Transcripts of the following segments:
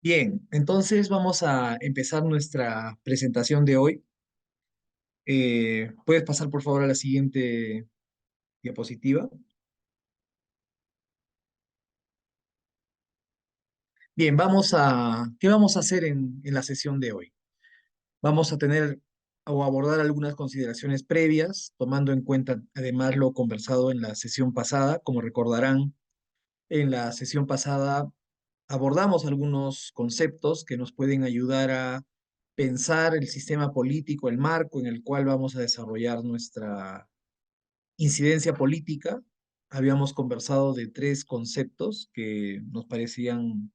Bien, entonces vamos a empezar nuestra presentación de hoy. ¿Puedes pasar por favor a la siguiente diapositiva? Bien, ¿qué vamos a hacer en la sesión de hoy? Vamos a tener o abordar algunas consideraciones previas, tomando en cuenta además lo conversado en la sesión pasada. Como recordarán, en la sesión pasada abordamos algunos conceptos que nos pueden ayudar a pensar el sistema político, el marco en el cual vamos a desarrollar nuestra incidencia política. Habíamos conversado de tres conceptos que nos parecen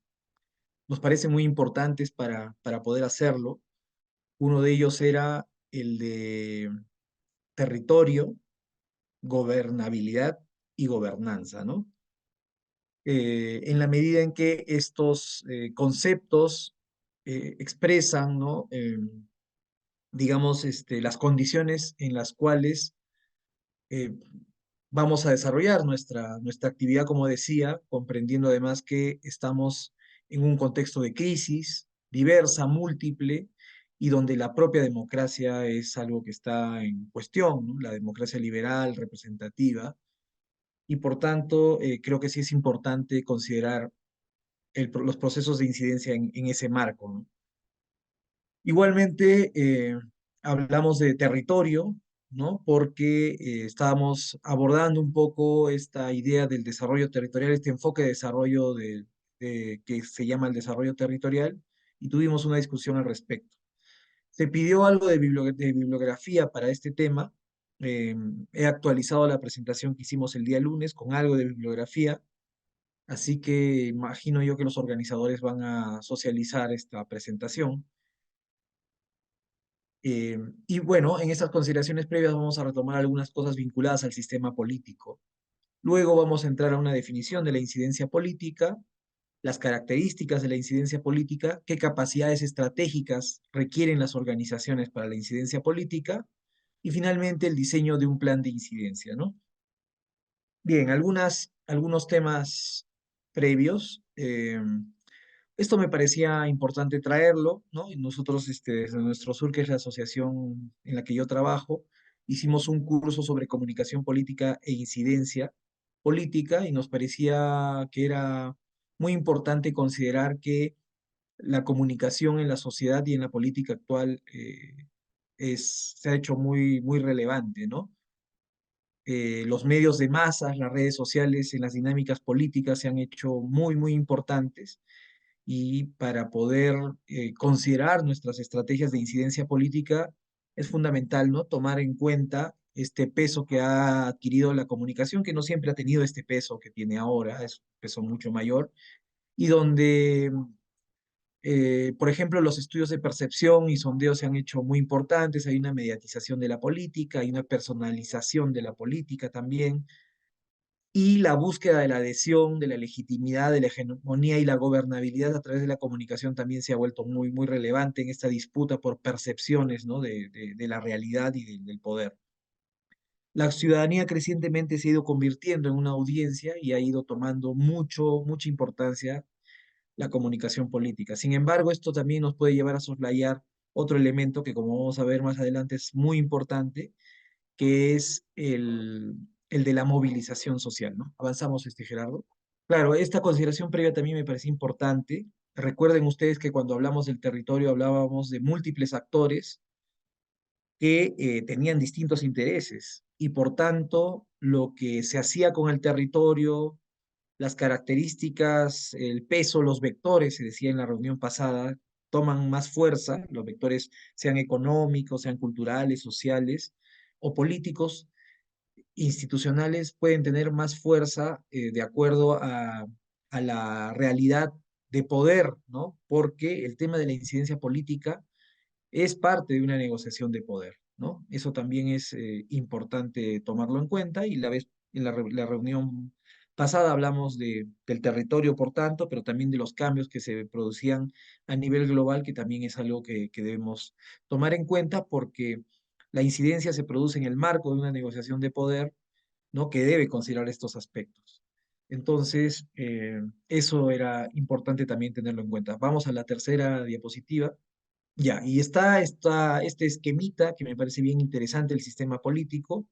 muy importantes para poder hacerlo. Uno de ellos era el de territorio, gobernabilidad y gobernanza, ¿no? En la medida en que estos conceptos expresan, ¿no? Digamos, las condiciones en las cuales eh, vamos a desarrollar nuestra actividad, como decía, comprendiendo además que estamos en un contexto de crisis diversa, múltiple, y donde la propia democracia es algo que está en cuestión, ¿no? La democracia liberal, representativa, y por tanto creo que sí es importante considerar los procesos de incidencia en ese marco, ¿no? Igualmente, hablamos de territorio, ¿no? Porque estábamos abordando un poco esta idea del desarrollo territorial, este enfoque de desarrollo que se llama el desarrollo territorial, y tuvimos una discusión al respecto. Se pidió algo de bibliografía para este tema. He actualizado la presentación que hicimos el día lunes con algo de bibliografía, así que imagino yo que los organizadores van a socializar esta presentación. Eh, y bueno, en estas consideraciones previas vamos a retomar algunas cosas vinculadas al sistema político. Luego vamos a entrar a una definición de la incidencia política, las características de la incidencia política, qué capacidades estratégicas requieren las organizaciones para la incidencia política y finalmente el diseño de un plan de incidencia, ¿no? Bien, algunos temas previos. Esto me parecía importante traerlo, ¿no? Y nosotros, desde nuestro sur, que es la asociación en la que yo trabajo, hicimos un curso sobre comunicación política e incidencia política y nos parecía que era muy importante considerar que la comunicación en la sociedad y en la política actual se ha hecho muy relevante, ¿no? Los medios de masas, las redes sociales en las dinámicas políticas se han hecho muy importantes y para poder considerar nuestras estrategias de incidencia política es fundamental, ¿no? Tomar en cuenta este peso que ha adquirido la comunicación, que no siempre ha tenido este peso que tiene ahora, es un peso mucho mayor, y donde, por ejemplo, los estudios de percepción y sondeo se han hecho muy importantes, hay una mediatización de la política, hay una personalización de la política también, y la búsqueda de la adhesión, de la legitimidad, de la hegemonía y la gobernabilidad a través de la comunicación también se ha vuelto muy relevante en esta disputa por percepciones, ¿no? de la realidad y del poder. La ciudadanía crecientemente se ha ido convirtiendo en una audiencia y ha ido tomando mucha importancia la comunicación política. Sin embargo, esto también nos puede llevar a soslayar otro elemento que, como vamos a ver más adelante, es muy importante, que es el de la movilización social, ¿no? Avanzamos, Gerardo. Claro, esta consideración previa también me parece importante. Recuerden ustedes que cuando hablamos del territorio hablábamos de múltiples actores que tenían distintos intereses y por tanto lo que se hacía con el territorio, las características, el peso, los vectores, se decía en la reunión pasada, toman más fuerza, los vectores sean económicos, sean culturales, sociales o políticos, institucionales pueden tener más fuerza de acuerdo a la realidad de poder, ¿no? Porque el tema de la incidencia política es parte de una negociación de poder, ¿no? Eso también es importante tomarlo en cuenta y la reunión pasada hablamos del territorio, por tanto, pero también de los cambios que se producían a nivel global, que también es algo que debemos tomar en cuenta porque la incidencia se produce en el marco de una negociación de poder, ¿no? Que debe considerar estos aspectos. Entonces, eso era importante también tenerlo en cuenta. Vamos a la tercera diapositiva. Ya, y está este esquemita que me parece bien interesante, el sistema político,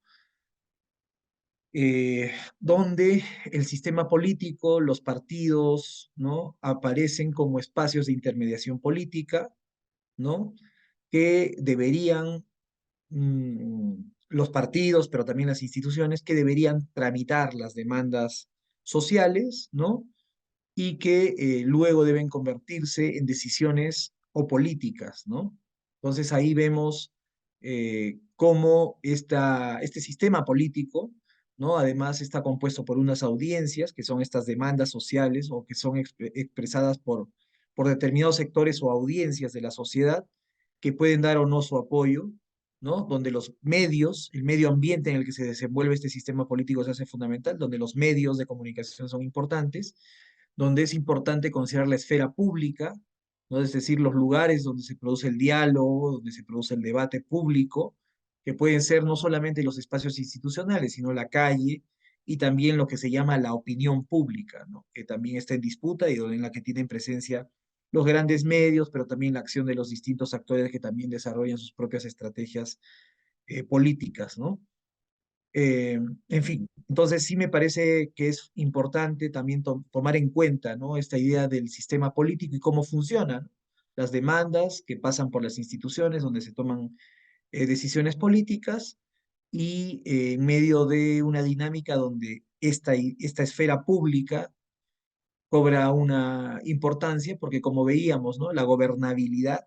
donde el sistema político, los partidos, ¿no? Aparecen como espacios de intermediación política, ¿no? Que deberían, los partidos, pero también las instituciones, que deberían tramitar las demandas sociales, ¿no? Y que luego deben convertirse en decisiones o políticas, ¿no? Entonces ahí vemos cómo este sistema político, ¿no? Además está compuesto por unas audiencias, que son estas demandas sociales o que son expresadas por determinados sectores o audiencias de la sociedad que pueden dar o no su apoyo, ¿no? Donde los medios, el medio ambiente en el que se desenvuelve este sistema político se hace fundamental, donde los medios de comunicación son importantes, donde es importante considerar la esfera pública, ¿no? Es decir, los lugares donde se produce el diálogo, donde se produce el debate público, que pueden ser no solamente los espacios institucionales, sino la calle y también lo que se llama la opinión pública, ¿no? Que también está en disputa y en la que tienen presencia los grandes medios, pero también la acción de los distintos actores que también desarrollan sus propias estrategias políticas, ¿no? En fin, entonces sí me parece que es importante también tomar en cuenta, ¿no? Esta idea del sistema político y cómo funcionan las demandas que pasan por las instituciones donde se toman decisiones políticas y en medio de una dinámica donde esta esfera pública cobra una importancia porque como veíamos, ¿no? La gobernabilidad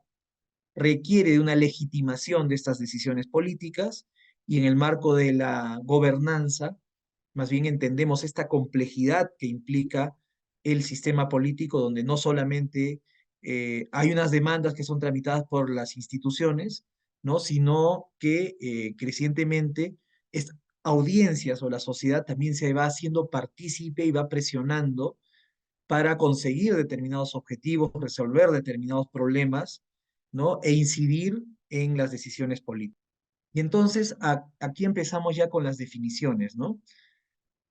requiere de una legitimación de estas decisiones políticas y en el marco de la gobernanza, más bien entendemos esta complejidad que implica el sistema político, donde no solamente hay unas demandas que son tramitadas por las instituciones, ¿no? Sino que crecientemente audiencias o la sociedad también se va haciendo partícipe y va presionando para conseguir determinados objetivos, resolver determinados problemas, ¿no? E incidir en las decisiones políticas. Y entonces aquí empezamos ya con las definiciones, ¿no?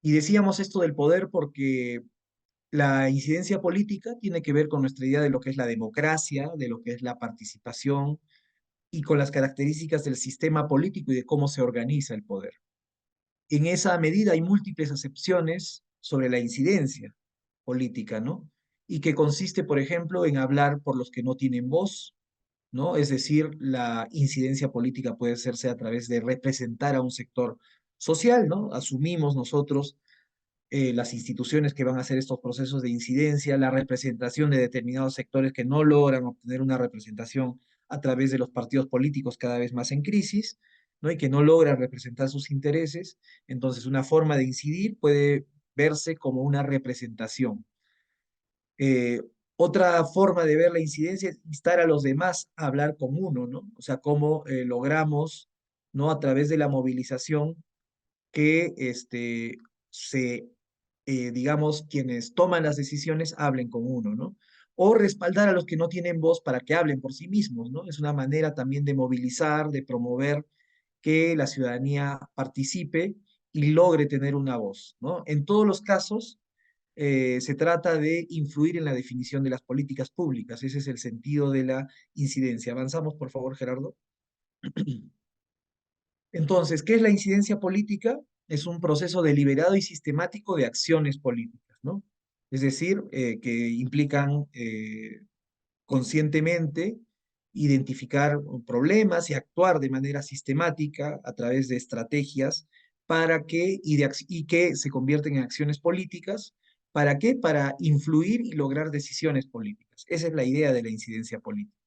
Y decíamos esto del poder porque la incidencia política tiene que ver con nuestra idea de lo que es la democracia, de lo que es la participación y con las características del sistema político y de cómo se organiza el poder. En esa medida hay múltiples acepciones sobre la incidencia política, ¿no? Y que consiste, por ejemplo, en hablar por los que no tienen voz, ¿no? Es decir, la incidencia política puede hacerse a través de representar a un sector social, ¿no? Asumimos nosotros las instituciones que van a hacer estos procesos de incidencia, la representación de determinados sectores que no logran obtener una representación a través de los partidos políticos cada vez más en crisis, ¿no? Y que no logran representar sus intereses. Entonces, una forma de incidir puede verse como una representación. Eh, Otra forma de ver la incidencia es instar a los demás a hablar con uno, ¿no? O sea, cómo logramos, ¿no? A través de la movilización que digamos, quienes toman las decisiones hablen con uno, ¿no? O respaldar a los que no tienen voz para que hablen por sí mismos, ¿no? Es una manera también de movilizar, de promover que la ciudadanía participe y logre tener una voz, ¿no? En todos los casos, se trata de influir en la definición de las políticas públicas. Ese es el sentido de la incidencia. Avanzamos, por favor, Gerardo. Entonces, ¿qué es la incidencia política? Es un proceso deliberado y sistemático de acciones políticas, ¿no? Es decir, que implican conscientemente identificar problemas y actuar de manera sistemática a través de estrategias para y que se convierten en acciones políticas. ¿Para qué? Para influir y lograr decisiones políticas. Esa es la idea de la incidencia política.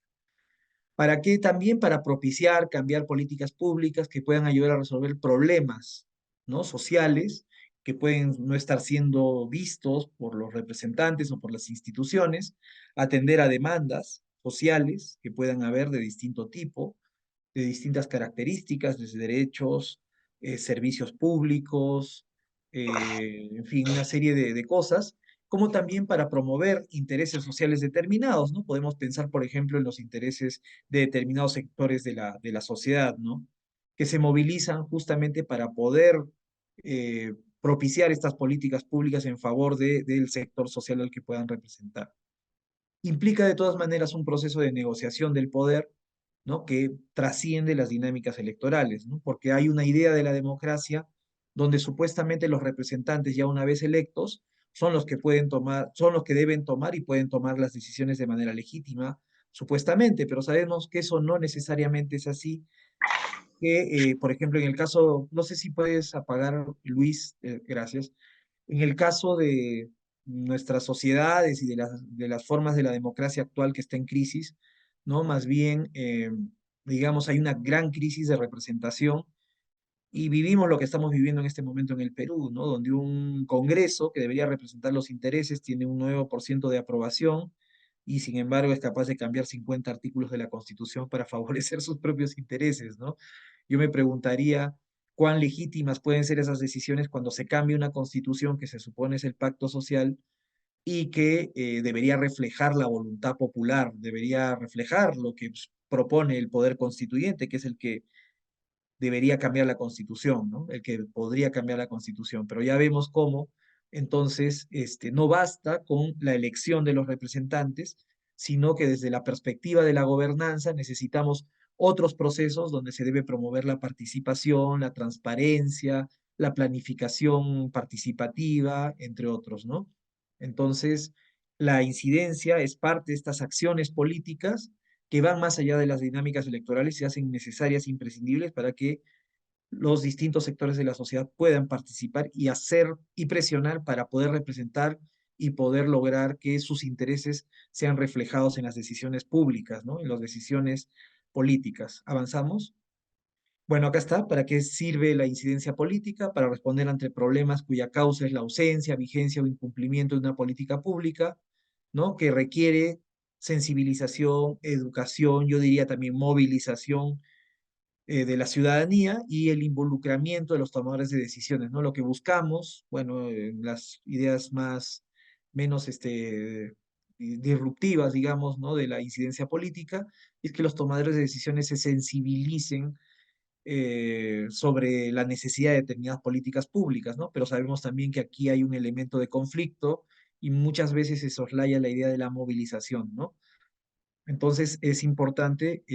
¿Para qué? También para propiciar, cambiar políticas públicas que puedan ayudar a resolver problemas, ¿no? Sociales que pueden no estar siendo vistos por los representantes o por las instituciones, atender a demandas sociales que puedan haber de distinto tipo, de distintas características, desde derechos, servicios públicos, en fin, una serie de cosas, como también para promover intereses sociales determinados, ¿no? Podemos pensar, por ejemplo, en los intereses de determinados sectores de la sociedad, ¿no? Que se movilizan justamente para poder propiciar estas políticas públicas en favor del sector social al que puedan representar. Implica de todas maneras un proceso de negociación del poder, ¿no? Que trasciende las dinámicas electorales, ¿no? Porque hay una idea de la democracia donde supuestamente los representantes ya una vez electos son los que pueden tomar, son los que deben tomar y pueden tomar las decisiones de manera legítima, supuestamente, pero sabemos que eso no necesariamente es así, que, por ejemplo, en el caso, no sé si puedes apagar, Luis, gracias, en el caso de nuestras sociedades y de las formas de la democracia actual que está en crisis, ¿no? Más bien, digamos, hay una gran crisis de representación y vivimos lo que estamos viviendo en este momento en el Perú, ¿no? Donde un Congreso que debería representar los intereses tiene un 9% de aprobación y sin embargo es capaz de cambiar 50 artículos de la Constitución para favorecer sus propios intereses, ¿no? Yo me preguntaría cuán legítimas pueden ser esas decisiones cuando se cambia una Constitución que se supone es el pacto social y que debería reflejar la voluntad popular, debería reflejar lo que pues, propone el poder constituyente, que es el que debería cambiar la Constitución, ¿no? El que podría cambiar la Constitución, pero ya vemos cómo entonces no basta con la elección de los representantes, sino que desde la perspectiva de la gobernanza necesitamos otros procesos donde se debe promover la participación, la transparencia, la planificación participativa, entre otros, ¿no? Entonces, la incidencia es parte de estas acciones políticas que van más allá de las dinámicas electorales y se hacen necesarias e imprescindibles para que los distintos sectores de la sociedad puedan participar y hacer y presionar para poder representar y poder lograr que sus intereses sean reflejados en las decisiones públicas, ¿no? En las decisiones políticas. ¿Avanzamos? Bueno, acá está. ¿Para qué sirve la incidencia política? Para responder ante problemas cuya causa es la ausencia, vigencia o incumplimiento de una política pública, ¿no? Que requiere sensibilización, educación, yo diría también movilización de la ciudadanía y el involucramiento de los tomadores de decisiones, ¿no? Lo que buscamos, bueno, las ideas más, menos disruptivas, digamos, ¿no? De la incidencia política, es que los tomadores de decisiones se sensibilicen sobre la necesidad de determinadas políticas públicas, ¿no? Pero sabemos también que aquí hay un elemento de conflicto y muchas veces se soslaya la idea de la movilización, ¿no? Entonces es importante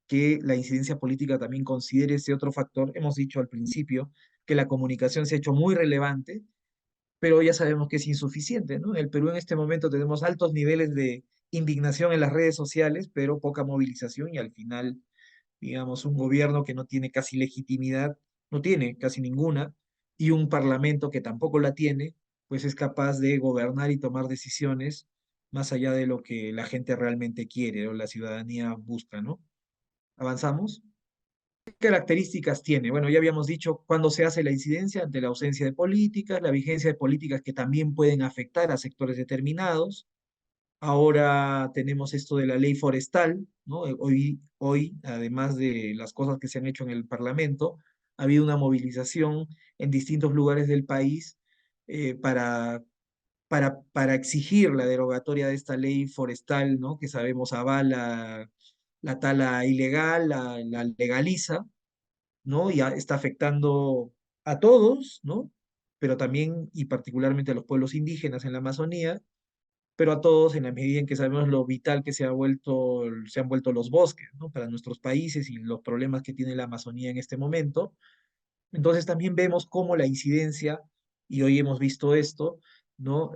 que la incidencia política también considere ese otro factor. Hemos dicho al principio que la comunicación se ha hecho muy relevante, pero ya sabemos que es insuficiente, ¿no? En el Perú en este momento tenemos altos niveles de indignación en las redes sociales, pero poca movilización y al final digamos, un gobierno que no tiene casi legitimidad, no tiene casi ninguna, y un parlamento que tampoco la tiene, pues es capaz de gobernar y tomar decisiones más allá de lo que la gente realmente quiere o la ciudadanía busca, ¿no? ¿Avanzamos? ¿Qué características tiene? Bueno, ya habíamos dicho cuándo se hace la incidencia ante la ausencia de políticas, la vigencia de políticas que también pueden afectar a sectores determinados. Ahora tenemos esto de la ley forestal, ¿no? Hoy, además de las cosas que se han hecho en el Parlamento, ha habido una movilización en distintos lugares del país para exigir la derogatoria de esta ley forestal, ¿no? Que sabemos avala la tala ilegal, la legaliza, ¿no? Y está afectando a todos, ¿no? Pero también y particularmente a los pueblos indígenas en la Amazonía, pero a todos en la medida en que sabemos lo vital que se han vuelto los bosques, ¿no? Para nuestros países y los problemas que tiene la Amazonía en este momento. Entonces también vemos cómo la incidencia, y hoy hemos visto esto, ¿no?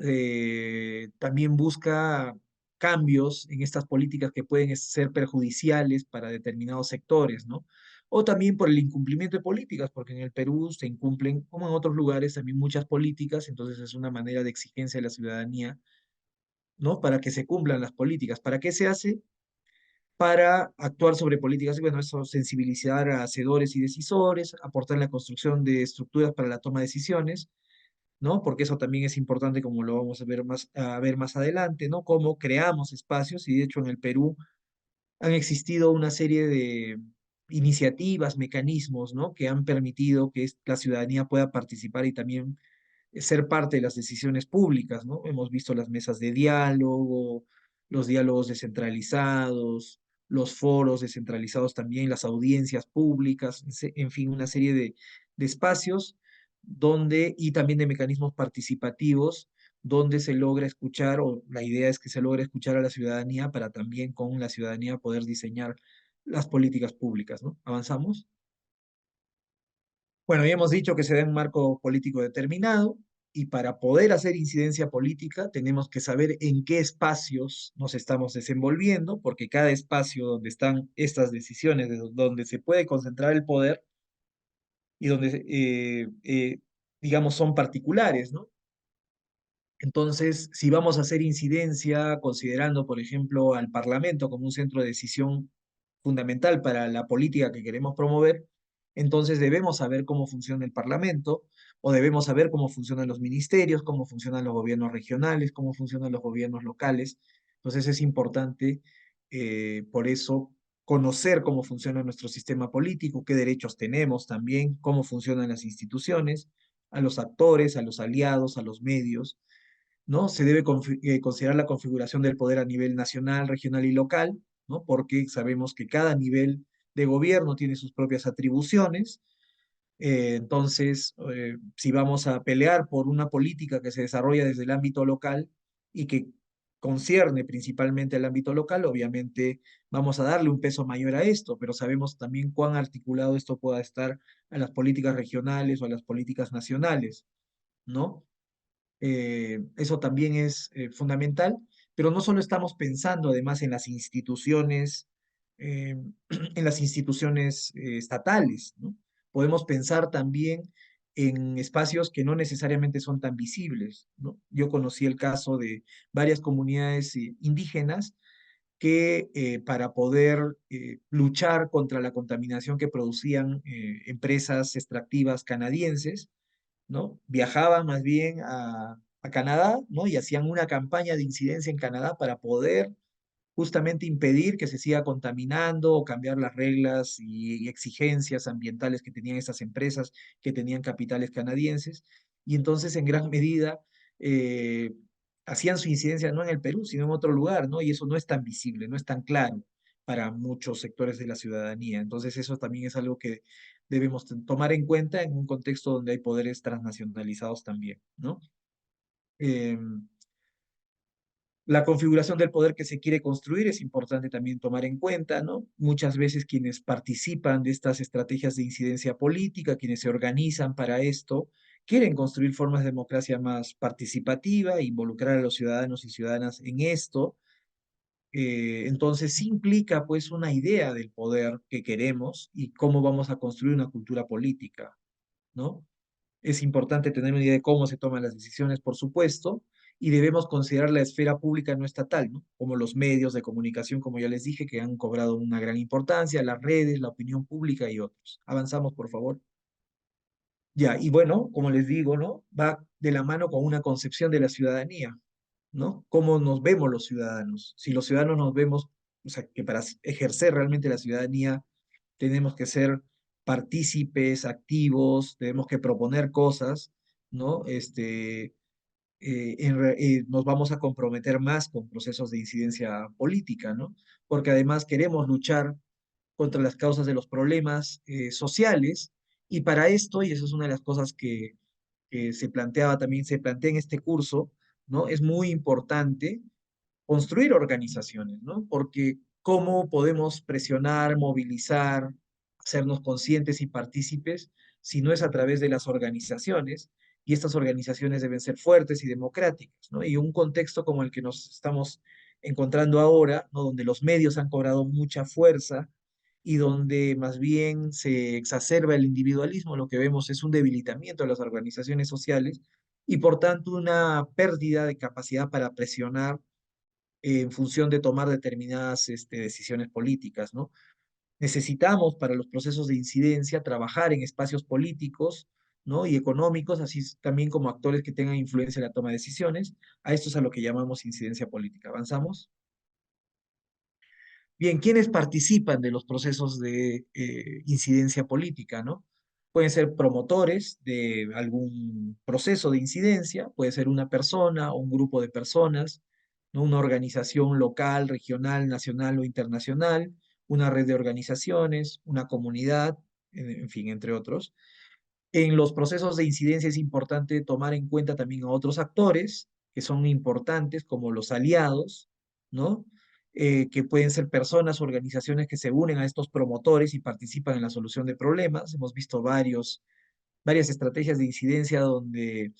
También busca cambios en estas políticas que pueden ser perjudiciales para determinados sectores, ¿no? O también por el incumplimiento de políticas, porque en el Perú se incumplen, como en otros lugares, también muchas políticas, entonces es una manera de exigencia de la ciudadanía, ¿no? Para que se cumplan las políticas. ¿Para qué se hace? Para actuar sobre políticas, bueno, eso, sensibilizar a hacedores y decisores, aportar en la construcción de estructuras para la toma de decisiones, ¿no? Porque eso también es importante, como lo vamos a ver más adelante, ¿no? Cómo creamos espacios, y de hecho en el Perú han existido una serie de iniciativas, mecanismos, ¿no? Que han permitido que la ciudadanía pueda participar y también ser parte de las decisiones públicas, ¿no? Hemos visto las mesas de diálogo, los diálogos descentralizados, los foros descentralizados también, las audiencias públicas, en fin, una serie de espacios y también de mecanismos participativos, donde se logra escuchar, o la idea es que se logra escuchar a la ciudadanía para también con la ciudadanía poder diseñar las políticas públicas, ¿no? ¿Avanzamos? Bueno, ya hemos dicho que se da en un marco político determinado y para poder hacer incidencia política tenemos que saber en qué espacios nos estamos desenvolviendo, porque cada espacio donde están estas decisiones, donde se puede concentrar el poder y donde, digamos, son particulares, ¿no? Entonces, si vamos a hacer incidencia, considerando, por ejemplo, al Parlamento como un centro de decisión fundamental para la política que queremos promover, entonces debemos saber cómo funciona el Parlamento, o debemos saber cómo funcionan los ministerios, cómo funcionan los gobiernos regionales, cómo funcionan los gobiernos locales. Entonces es importante, por eso, conocer cómo funciona nuestro sistema político, qué derechos tenemos también, cómo funcionan las instituciones, a los actores, a los aliados, a los medios, ¿no? Se debe considerar la configuración del poder a nivel nacional, regional y local, ¿no? Porque sabemos que cada nivel de gobierno tiene sus propias atribuciones. Entonces, si vamos a pelear por una política que se desarrolla desde el ámbito local y que concierne principalmente al ámbito local, obviamente vamos a darle un peso mayor a esto, pero sabemos también cuán articulado esto pueda estar a las políticas regionales o a las políticas nacionales, ¿no? Eso también es fundamental, pero no solo estamos pensando además en las instituciones, eh, en las instituciones estatales, ¿no? Podemos pensar también en espacios que no necesariamente son tan visibles, ¿no? Yo conocí el caso de varias comunidades indígenas que para poder luchar contra la contaminación que producían empresas extractivas canadienses, ¿no? Viajaban más bien a Canadá, ¿no? Y hacían una campaña de incidencia en Canadá para poder justamente impedir que se siga contaminando o cambiar las reglas y exigencias ambientales que tenían estas empresas que tenían capitales canadienses. Y entonces, en gran medida, eh, hacían su incidencia no en el Perú, sino en otro lugar, ¿no? Y eso no es tan visible, no es tan claro para muchos sectores de la ciudadanía. Entonces, eso también es algo que debemos tomar en cuenta en un contexto donde hay poderes transnacionalizados también, ¿no? La configuración del poder que se quiere construir es importante también tomar en cuenta, ¿no? Muchas veces quienes participan de estas estrategias de incidencia política, quienes se organizan para esto, quieren construir formas de democracia más participativa, involucrar a los ciudadanos y ciudadanas en esto. Entonces, sí implica pues una idea del poder que queremos y cómo vamos a construir una cultura política, ¿no? Es importante tener una idea de cómo se toman las decisiones, por supuesto, y debemos considerar la esfera pública no estatal, ¿no? Como los medios de comunicación, como ya les dije, que han cobrado una gran importancia, las redes, la opinión pública y otros. Avanzamos, por favor. Ya, y bueno, como les digo, ¿no? Va de la mano con una concepción de la ciudadanía, ¿no? ¿Cómo nos vemos los ciudadanos? Si los ciudadanos nos vemos, o sea, que para ejercer realmente la ciudadanía tenemos que ser partícipes, activos, tenemos que proponer cosas, ¿no? Nos vamos a comprometer más con procesos de incidencia política, ¿no? Porque además queremos luchar contra las causas de los problemas sociales y para esto, y eso es una de las cosas que se planteaba también, se plantea en este curso, ¿no? Es muy importante construir organizaciones, ¿no? Porque cómo podemos presionar, movilizar, hacernos conscientes y partícipes si no es a través de las organizaciones, y estas organizaciones deben ser fuertes y democráticas, ¿no? Y un contexto como el que nos estamos encontrando ahora, ¿no? Donde los medios han cobrado mucha fuerza y donde más bien se exacerba el individualismo, lo que vemos es un debilitamiento de las organizaciones sociales y por tanto una pérdida de capacidad para presionar en función de tomar determinadas decisiones políticas, ¿no? Necesitamos para los procesos de incidencia trabajar en espacios políticos, ¿no? Y económicos, así también como actores que tengan influencia en la toma de decisiones. A esto es a lo que llamamos incidencia política. ¿Avanzamos? Bien, ¿quiénes participan de los procesos de incidencia política, no? Pueden ser promotores de algún proceso de incidencia, puede ser una persona o un grupo de personas, ¿no? Una organización local, regional, nacional o internacional, una red de organizaciones, una comunidad, en fin, entre otros. En los procesos de incidencia es importante tomar en cuenta también a otros actores que son importantes, como los aliados, ¿no? Que pueden ser personas o organizaciones que se unen a estos promotores y participan en la solución de problemas. Hemos visto varias estrategias de incidencia donde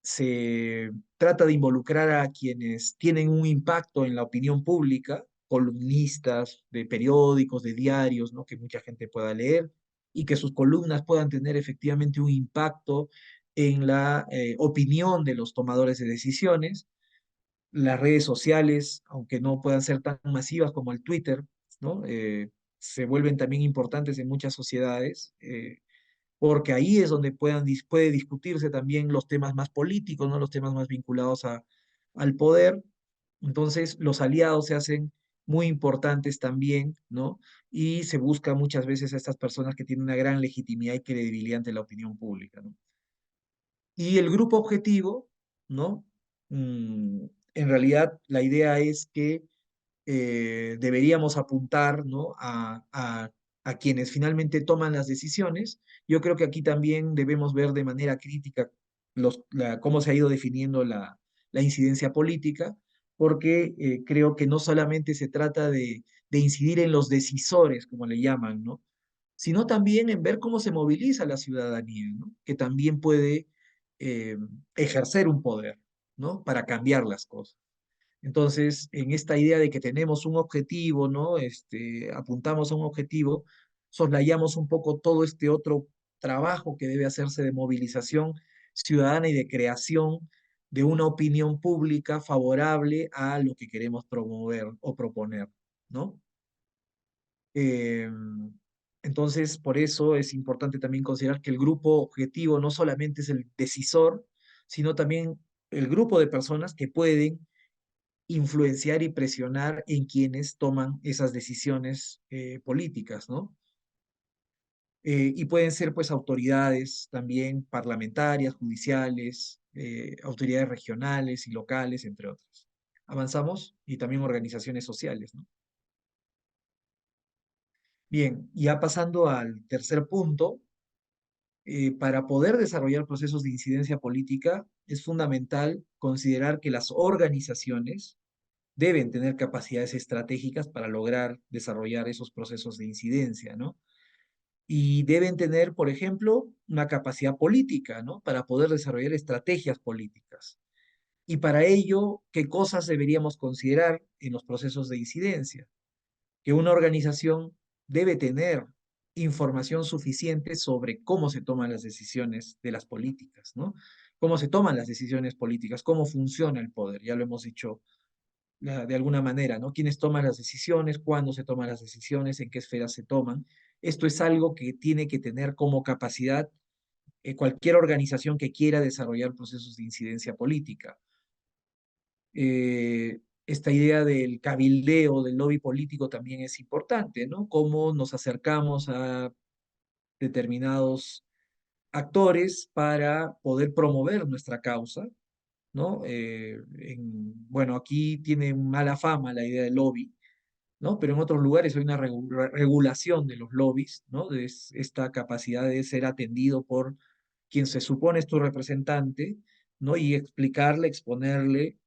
se trata de involucrar a quienes tienen un impacto en la opinión pública, columnistas de periódicos, de diarios, ¿no? Que mucha gente pueda leer y que sus columnas puedan tener efectivamente un impacto en la opinión de los tomadores de decisiones. Las redes sociales, aunque no puedan ser tan masivas como el Twitter, ¿no? Se vuelven también importantes en muchas sociedades. Porque ahí es donde puede discutirse también los temas más políticos, ¿no? Los temas más vinculados al poder. Entonces, los aliados se hacen muy importantes también, ¿no? Y se busca muchas veces a estas personas que tienen una gran legitimidad y credibilidad ante la opinión pública, ¿no? Y el grupo objetivo, ¿no? En realidad, la idea es que deberíamos apuntar, ¿no? A quienes finalmente toman las decisiones. Yo creo que aquí también debemos ver de manera crítica cómo se ha ido definiendo la incidencia política, porque creo que no solamente se trata de incidir en los decisores, como le llaman, ¿no? Sino también en ver cómo se moviliza la ciudadanía, ¿no? Que también puede eh, ejercer un poder, ¿no? Para cambiar las cosas. Entonces, en esta idea de que tenemos un objetivo, ¿no? Apuntamos a un objetivo, soslayamos un poco todo este otro trabajo que debe hacerse de movilización ciudadana y de creación de una opinión pública favorable a lo que queremos promover o proponer, ¿no? Eh, entonces, por eso es importante también considerar que el grupo objetivo no solamente es el decisor, sino también el grupo de personas que pueden influenciar y presionar en quienes toman esas decisiones políticas, ¿no? Y pueden ser pues autoridades también parlamentarias, judiciales, autoridades regionales y locales, entre otras. Avanzamos y también organizaciones sociales, ¿no? Bien, ya pasando al tercer punto, para poder desarrollar procesos de incidencia política es fundamental considerar que las organizaciones deben tener capacidades estratégicas para lograr desarrollar esos procesos de incidencia, ¿no? Y deben tener, por ejemplo, una capacidad política, ¿no? Para poder desarrollar estrategias políticas. Y para ello, ¿qué cosas deberíamos considerar en los procesos de incidencia? Que una organización debe tener información suficiente sobre cómo se toman las decisiones de las políticas, ¿no? Cómo se toman las decisiones políticas, cómo funciona el poder, ya lo hemos dicho de alguna manera, ¿no? ¿Quiénes toman las decisiones? ¿Cuándo se toman las decisiones? ¿En qué esferas se toman? Esto es algo que tiene que tener como capacidad cualquier organización que quiera desarrollar procesos de incidencia política. Esta idea del cabildeo, del lobby político también es importante, ¿no? Cómo nos acercamos a determinados actores para poder promover nuestra causa, ¿no? Bueno, aquí tiene mala fama la idea del lobby, ¿no? Pero en otros lugares hay una regulación de los lobbies, ¿no? De esta capacidad de ser atendido por quien se supone es tu representante, ¿no? Y explicarle, exponerle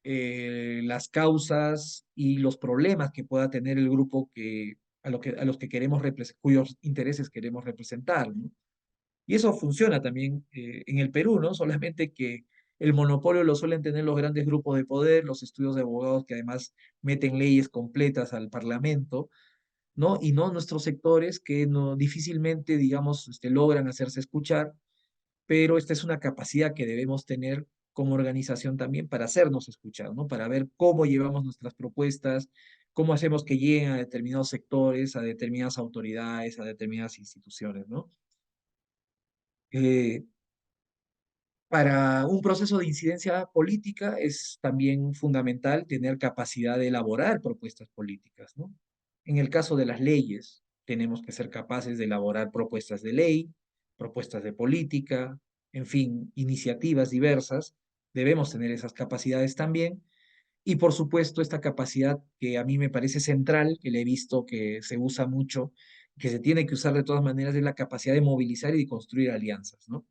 las causas y los problemas que pueda tener el grupo a los que queremos cuyos intereses queremos representar, ¿no? Y eso funciona también en el Perú, ¿no? Solamente que el monopolio lo suelen tener los grandes grupos de poder, los estudios de abogados que además meten leyes completas al Parlamento, ¿no? Y no nuestros sectores que no difícilmente, digamos, logran hacerse escuchar, pero esta es una capacidad que debemos tener como organización también para hacernos escuchar, ¿no? Para ver cómo llevamos nuestras propuestas, cómo hacemos que lleguen a determinados sectores, a determinadas autoridades, a determinadas instituciones, ¿no? Eh, Para un proceso de incidencia política es también fundamental tener capacidad de elaborar propuestas políticas, ¿no? En el caso de las leyes, tenemos que ser capaces de elaborar propuestas de ley, propuestas de política, en fin, iniciativas diversas. Debemos tener esas capacidades también. Y por supuesto, esta capacidad que a mí me parece central, que le he visto que se usa mucho que se tiene que usar de todas maneras es la capacidad de movilizar y de construir alianzas, ¿no?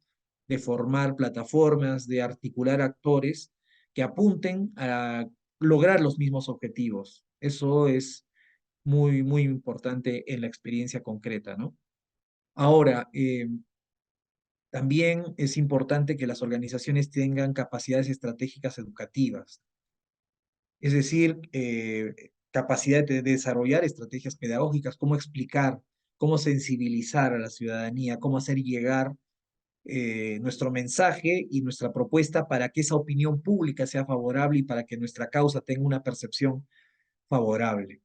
De formar plataformas, de articular actores que apunten a lograr los mismos objetivos. Eso es muy, muy importante en la experiencia concreta, ¿no? Ahora, también es importante que las organizaciones tengan capacidades estratégicas educativas, es decir, capacidad de desarrollar estrategias pedagógicas, cómo explicar, cómo sensibilizar a la ciudadanía, cómo hacer llegar nuestro mensaje y nuestra propuesta para que esa opinión pública sea favorable y para que nuestra causa tenga una percepción favorable,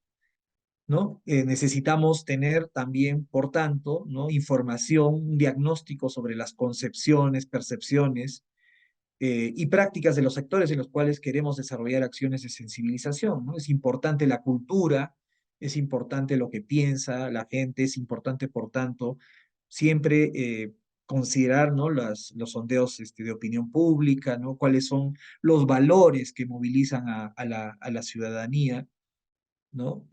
¿no? Necesitamos tener también, por tanto, ¿no? Información, un diagnóstico sobre las concepciones, percepciones y prácticas de los sectores en los cuales queremos desarrollar acciones de sensibilización, ¿no? Es importante la cultura, es importante lo que piensa la gente, es importante, por tanto, siempre considerar, ¿no? Los sondeos de opinión pública, ¿no? Cuáles son los valores que movilizan a la ciudadanía, ¿no?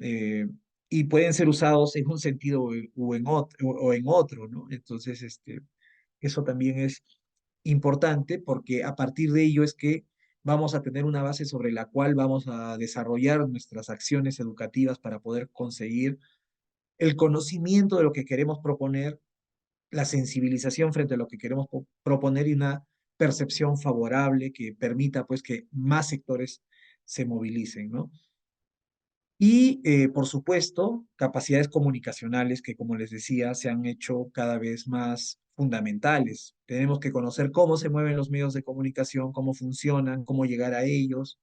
Y pueden ser usados en un sentido o en otro, ¿no? Entonces, eso también es importante porque a partir de ello es que vamos a tener una base sobre la cual vamos a desarrollar nuestras acciones educativas para poder conseguir el conocimiento de lo que queremos proponer, la sensibilización frente a lo que queremos proponer y una percepción favorable que permita pues que más sectores se movilicen, ¿no? Y, por supuesto, capacidades comunicacionales que, como les decía, se han hecho cada vez más fundamentales. Tenemos que conocer cómo se mueven los medios de comunicación, cómo funcionan, cómo llegar a ellos,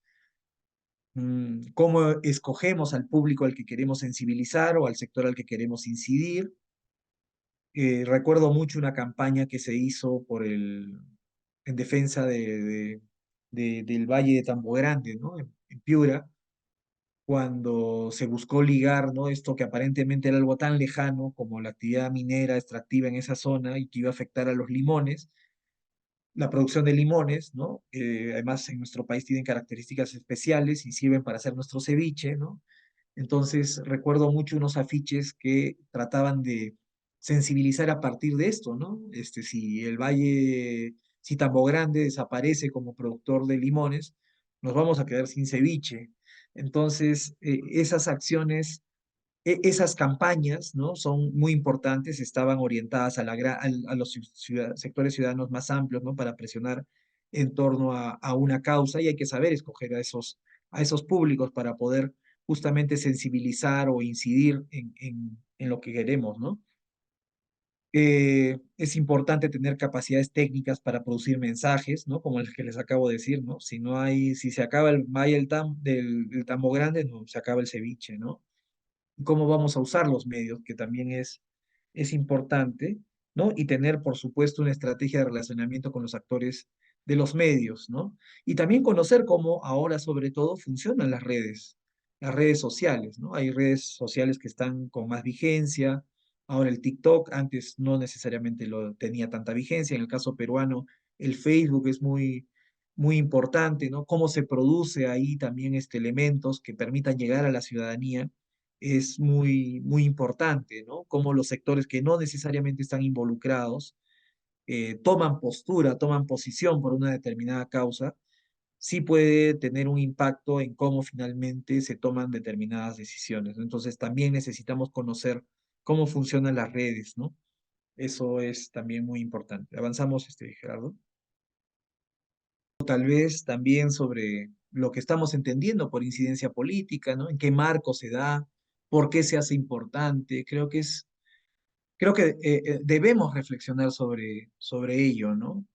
cómo escogemos al público al que queremos sensibilizar o al sector al que queremos incidir. Recuerdo mucho una campaña que se hizo en defensa del Valle de Tambo Grande, ¿no? En Piura, cuando se buscó ligar, ¿no? Esto que aparentemente era algo tan lejano como la actividad minera extractiva en esa zona y que iba a afectar a los limones, la producción de limones, ¿no? Además, en nuestro país tienen características especiales y sirven para hacer nuestro ceviche, ¿no? Entonces, recuerdo mucho unos afiches que trataban de sensibilizar a partir de esto, ¿no? Si el valle, si Tambo Grande desaparece como productor de limones, nos vamos a quedar sin ceviche. Entonces, esas acciones, esas campañas, ¿no? Son muy importantes, estaban orientadas a los sectores ciudadanos más amplios, ¿no? Para presionar en torno a una causa y hay que saber escoger a esos públicos para poder justamente sensibilizar o incidir en lo que queremos, ¿no? Es importante tener capacidades técnicas para producir mensajes, ¿no? Como el que les acabo de decir, ¿no? Si no hay, si se acaba el maya del tambo grande, no, se acaba el ceviche, ¿no? Cómo vamos a usar los medios, que también es importante, ¿no? Y tener, por supuesto, una estrategia de relacionamiento con los actores de los medios, ¿no? Y también conocer cómo ahora, sobre todo, funcionan las redes sociales, ¿no? Hay redes sociales que están con más vigencia. Ahora el TikTok antes no necesariamente lo tenía tanta vigencia. En el caso peruano, el Facebook es muy, muy importante, ¿no? Cómo se produce ahí también elementos que permitan llegar a la ciudadanía es muy, muy importante, ¿no? Cómo los sectores que no necesariamente están involucrados toman postura, toman posición por una determinada causa, sí puede tener un impacto en cómo finalmente se toman determinadas decisiones, ¿no? Entonces también necesitamos conocer cómo funcionan las redes, ¿no? Eso es también muy importante. Avanzamos, Gerardo. Tal vez también sobre lo que estamos entendiendo por incidencia política, ¿no? En qué marco se da, por qué se hace importante. Creo que debemos reflexionar sobre ello, ¿no?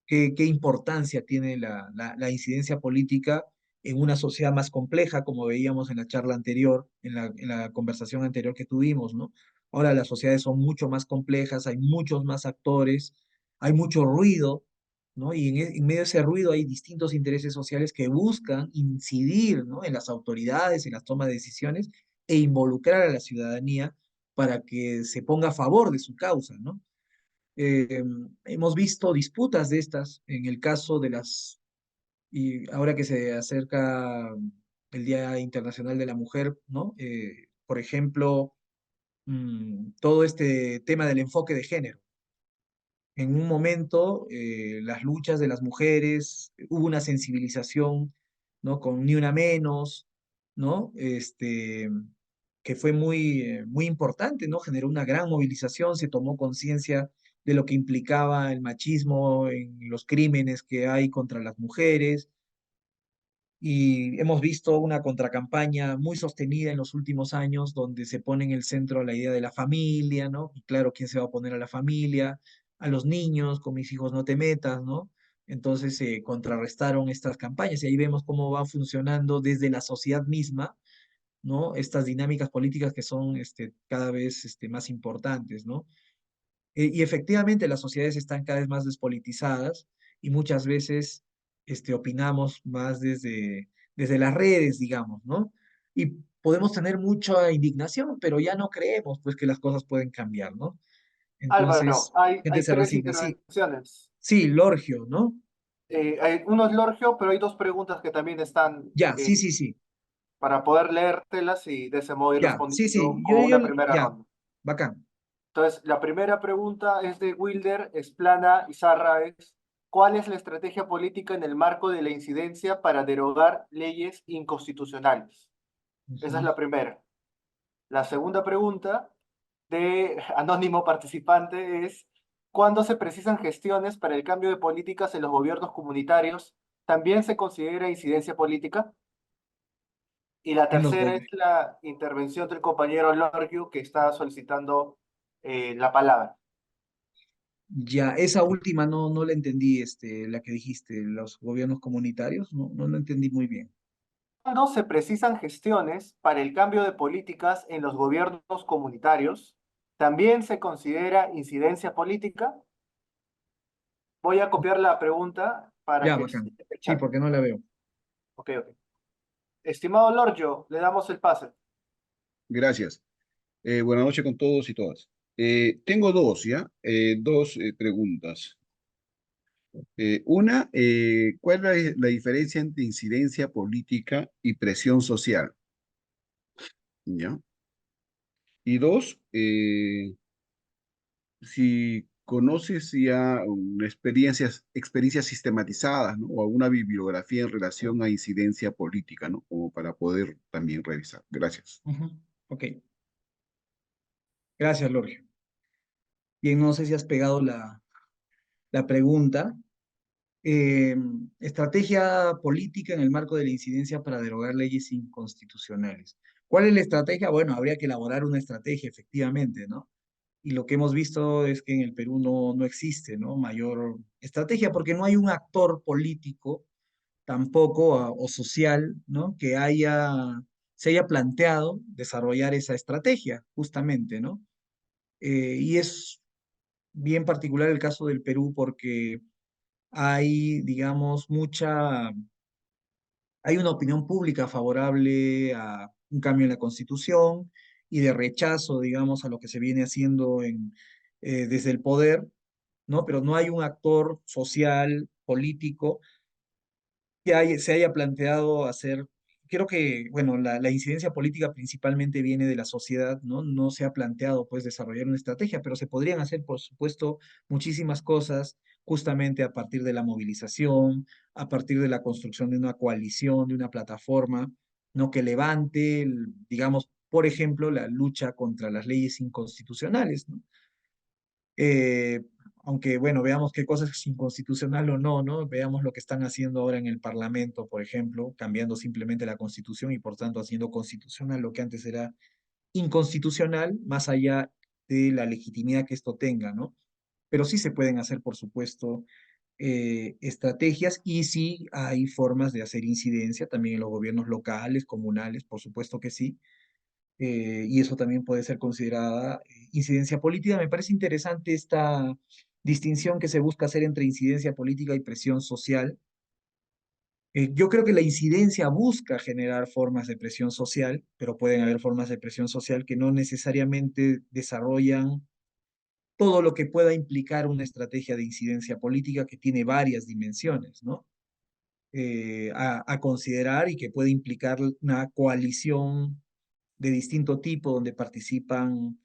Qué importancia tiene la incidencia política en una sociedad más compleja, como veíamos en la charla anterior, en la conversación anterior que tuvimos, ¿no? Ahora las sociedades son mucho más complejas, hay muchos más actores, hay mucho ruido, ¿no? Y en medio de ese ruido hay distintos intereses sociales que buscan incidir, ¿no? En las autoridades, en las tomas de decisiones e involucrar a la ciudadanía para que se ponga a favor de su causa, ¿no? Eh, Hemos visto disputas de estas en el caso de y ahora que se acerca el Día Internacional de la Mujer, ¿no? Por ejemplo, todo este tema del enfoque de género. En un momento, las luchas de las mujeres, hubo una sensibilización, ¿no? Con Ni Una Menos, ¿no? Que fue muy importante, ¿no? Generó una gran movilización, se tomó conciencia de lo que implicaba el machismo en los crímenes que hay contra las mujeres, y hemos visto una contracampaña muy sostenida en los últimos años donde se pone en el centro la idea de la familia, ¿no? Y claro, ¿quién se va a oponer a la familia? A los niños, con mis hijos no te metas, ¿no? Entonces se contrarrestaron estas campañas y ahí vemos cómo va funcionando desde la sociedad misma, ¿no? Estas dinámicas políticas que son cada vez más importantes, ¿no? Y efectivamente las sociedades están cada vez más despolitizadas y muchas veces opinamos más desde las redes, digamos, ¿no? Y podemos tener mucha indignación, pero ya no creemos pues que las cosas pueden cambiar, ¿no? Álvaro, Entonces, gente hay se tres resigna. Sí, intervenciones. sí, Lorgio, ¿no? Uno es Lorgio, pero hay dos preguntas que también están Ya, sí, sí, sí. para poder leértelas y de ese modo ir Ya, sí, respondiendo sí. como una primera Ya, ronda. bacán. Entonces, la primera pregunta es de Wilder, Esplana y Sarra, es ¿cuál es la estrategia política en el marco de la incidencia para derogar leyes inconstitucionales? Esa es Ujú. la primera. La segunda pregunta de anónimo participante es ¿cuándo se precisan gestiones para el cambio de políticas en los gobiernos comunitarios? ¿También se considera incidencia política? Y la En los tercera es la intervención del compañero Lorgiu que está solicitando la palabra. Ya, esa última no la entendí, la que dijiste, los gobiernos comunitarios, no la entendí muy bien. ¿Cuándo se precisan gestiones para el cambio de políticas en los gobiernos comunitarios? ¿También se considera incidencia política? Voy a copiar la pregunta para Ya, que esté bacán. en el Sí, chat. porque no la veo. Ok, ok. Estimado Lorgio, le damos el pase. Gracias. Buenas noches con todos y todas. Tengo dos, ¿ya? Dos preguntas. Una, ¿cuál es la diferencia entre incidencia política y presión social? ¿Ya? Y dos, si conoces ya experiencias sistematizadas, ¿no? O alguna bibliografía en relación a incidencia política, ¿no? Como para poder también revisar. Gracias. Ujú. Ok, gracias, Lorgio. Bien, no sé si has pegado la pregunta. Eh, Estrategia política en el marco de la incidencia para derogar leyes inconstitucionales. ¿Cuál es la estrategia? Bueno, habría que elaborar una estrategia, efectivamente, ¿no? Y lo que hemos visto es que en el Perú no existe, ¿no? Mayor estrategia, porque no hay un actor político tampoco o social, ¿no? Que se haya planteado desarrollar esa estrategia, justamente, ¿no? Y es bien particular el caso del Perú porque hay, digamos, hay una opinión pública favorable a un cambio en la Constitución y de rechazo, digamos, a lo que se viene haciendo desde el poder, ¿no? Pero no hay un actor social, político, que se haya planteado hacer, creo que, bueno, la incidencia política principalmente viene de la sociedad, ¿no? No se ha planteado, pues, desarrollar una estrategia, pero se podrían hacer, por supuesto, muchísimas cosas justamente a partir de la movilización, a partir de la construcción de una coalición, de una plataforma, ¿no? Que levante, digamos, por ejemplo, la lucha contra las leyes inconstitucionales, ¿no? Eh, Aunque, bueno, veamos qué cosa es inconstitucional o no, ¿no? Veamos lo que están haciendo ahora en el Parlamento, por ejemplo, cambiando simplemente la Constitución y por tanto haciendo constitucional lo que antes era inconstitucional, más allá de la legitimidad que esto tenga, ¿no? Pero sí se pueden hacer, por supuesto, estrategias y sí hay formas de hacer incidencia también en los gobiernos locales, comunales, por supuesto que sí, y eso también puede ser considerada incidencia política. Me parece interesante esta distinción que se busca hacer entre incidencia política y presión social. Yo creo que la incidencia busca generar formas de presión social, pero pueden haber formas de presión social que no necesariamente desarrollan todo lo que pueda implicar una estrategia de incidencia política que tiene varias dimensiones, ¿no? A considerar y que puede implicar una coalición de distinto tipo donde participan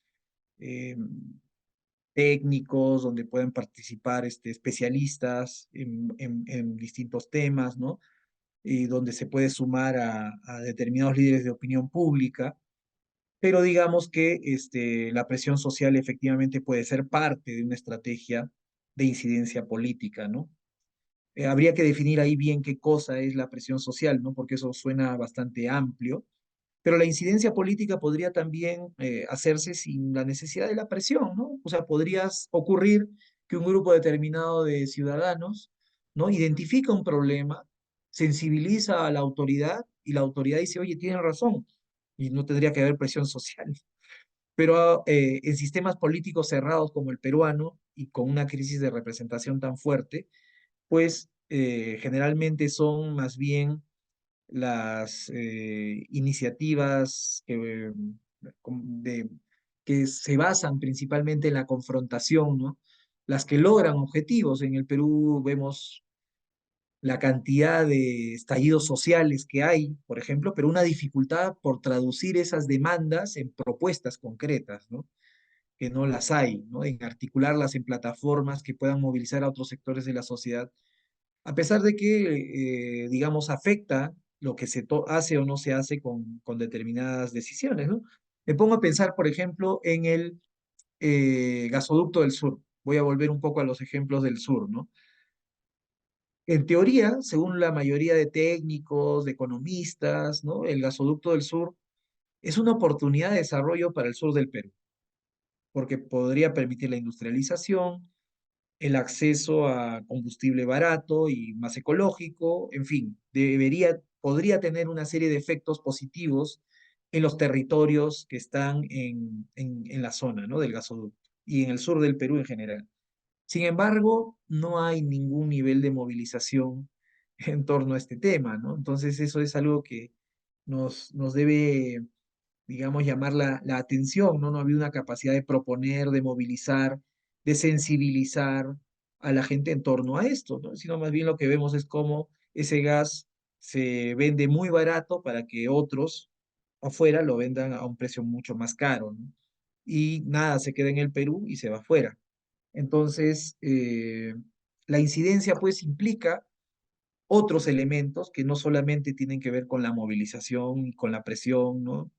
eh, técnicos, donde pueden participar especialistas en distintos temas, ¿no? Y donde se puede sumar a determinados líderes de opinión pública, pero digamos que la presión social efectivamente puede ser parte de una estrategia de incidencia política, ¿no? Habría que definir ahí bien qué cosa es la presión social, ¿no? Porque eso suena bastante amplio, pero la incidencia política podría también hacerse sin la necesidad de la presión, ¿no? O sea, podrías ocurrir que un grupo determinado de ciudadanos, ¿no? Identifica un problema, sensibiliza a la autoridad y la autoridad dice, oye, tienen razón, y no tendría que haber presión social. Pero en sistemas políticos cerrados como el peruano y con una crisis de representación tan fuerte, pues generalmente son más bien las iniciativas de- que se basan principalmente en la confrontación, ¿no? Las que logran objetivos. En el Perú vemos la cantidad de estallidos sociales que hay, por ejemplo, pero una dificultad por traducir esas demandas en propuestas concretas, ¿no? Que no las hay, ¿no? En articularlas en plataformas que puedan movilizar a otros sectores de la sociedad a pesar de que, digamos, afecta lo que hace o no se hace con determinadas decisiones, ¿no? Me pongo a pensar, por ejemplo, en el gasoducto del sur. Voy a volver un poco a los ejemplos del sur, ¿no? En teoría, según la mayoría de técnicos, de economistas, ¿no? El gasoducto del sur es una oportunidad de desarrollo para el sur del Perú, porque podría permitir la industrialización, el acceso a combustible barato y más ecológico, en fin, podría tener una serie de efectos positivos en los territorios que están en la zona, ¿no? Del gasoducto y en el sur del Perú en general. Sin embargo, no hay ningún nivel de movilización en torno a este tema, ¿no? Entonces eso es algo que nos debe, digamos, llamar la atención, ¿no? No había una capacidad de proponer, de movilizar, de sensibilizar a la gente en torno a esto, ¿no? Sino más bien lo que vemos es cómo ese gas se vende muy barato para que otros afuera lo vendan a un precio mucho más caro, ¿no? Y nada, se queda en el Perú y se va afuera. Entonces, la incidencia pues implica otros elementos que no solamente tienen que ver con la movilización y con la presión, ¿no?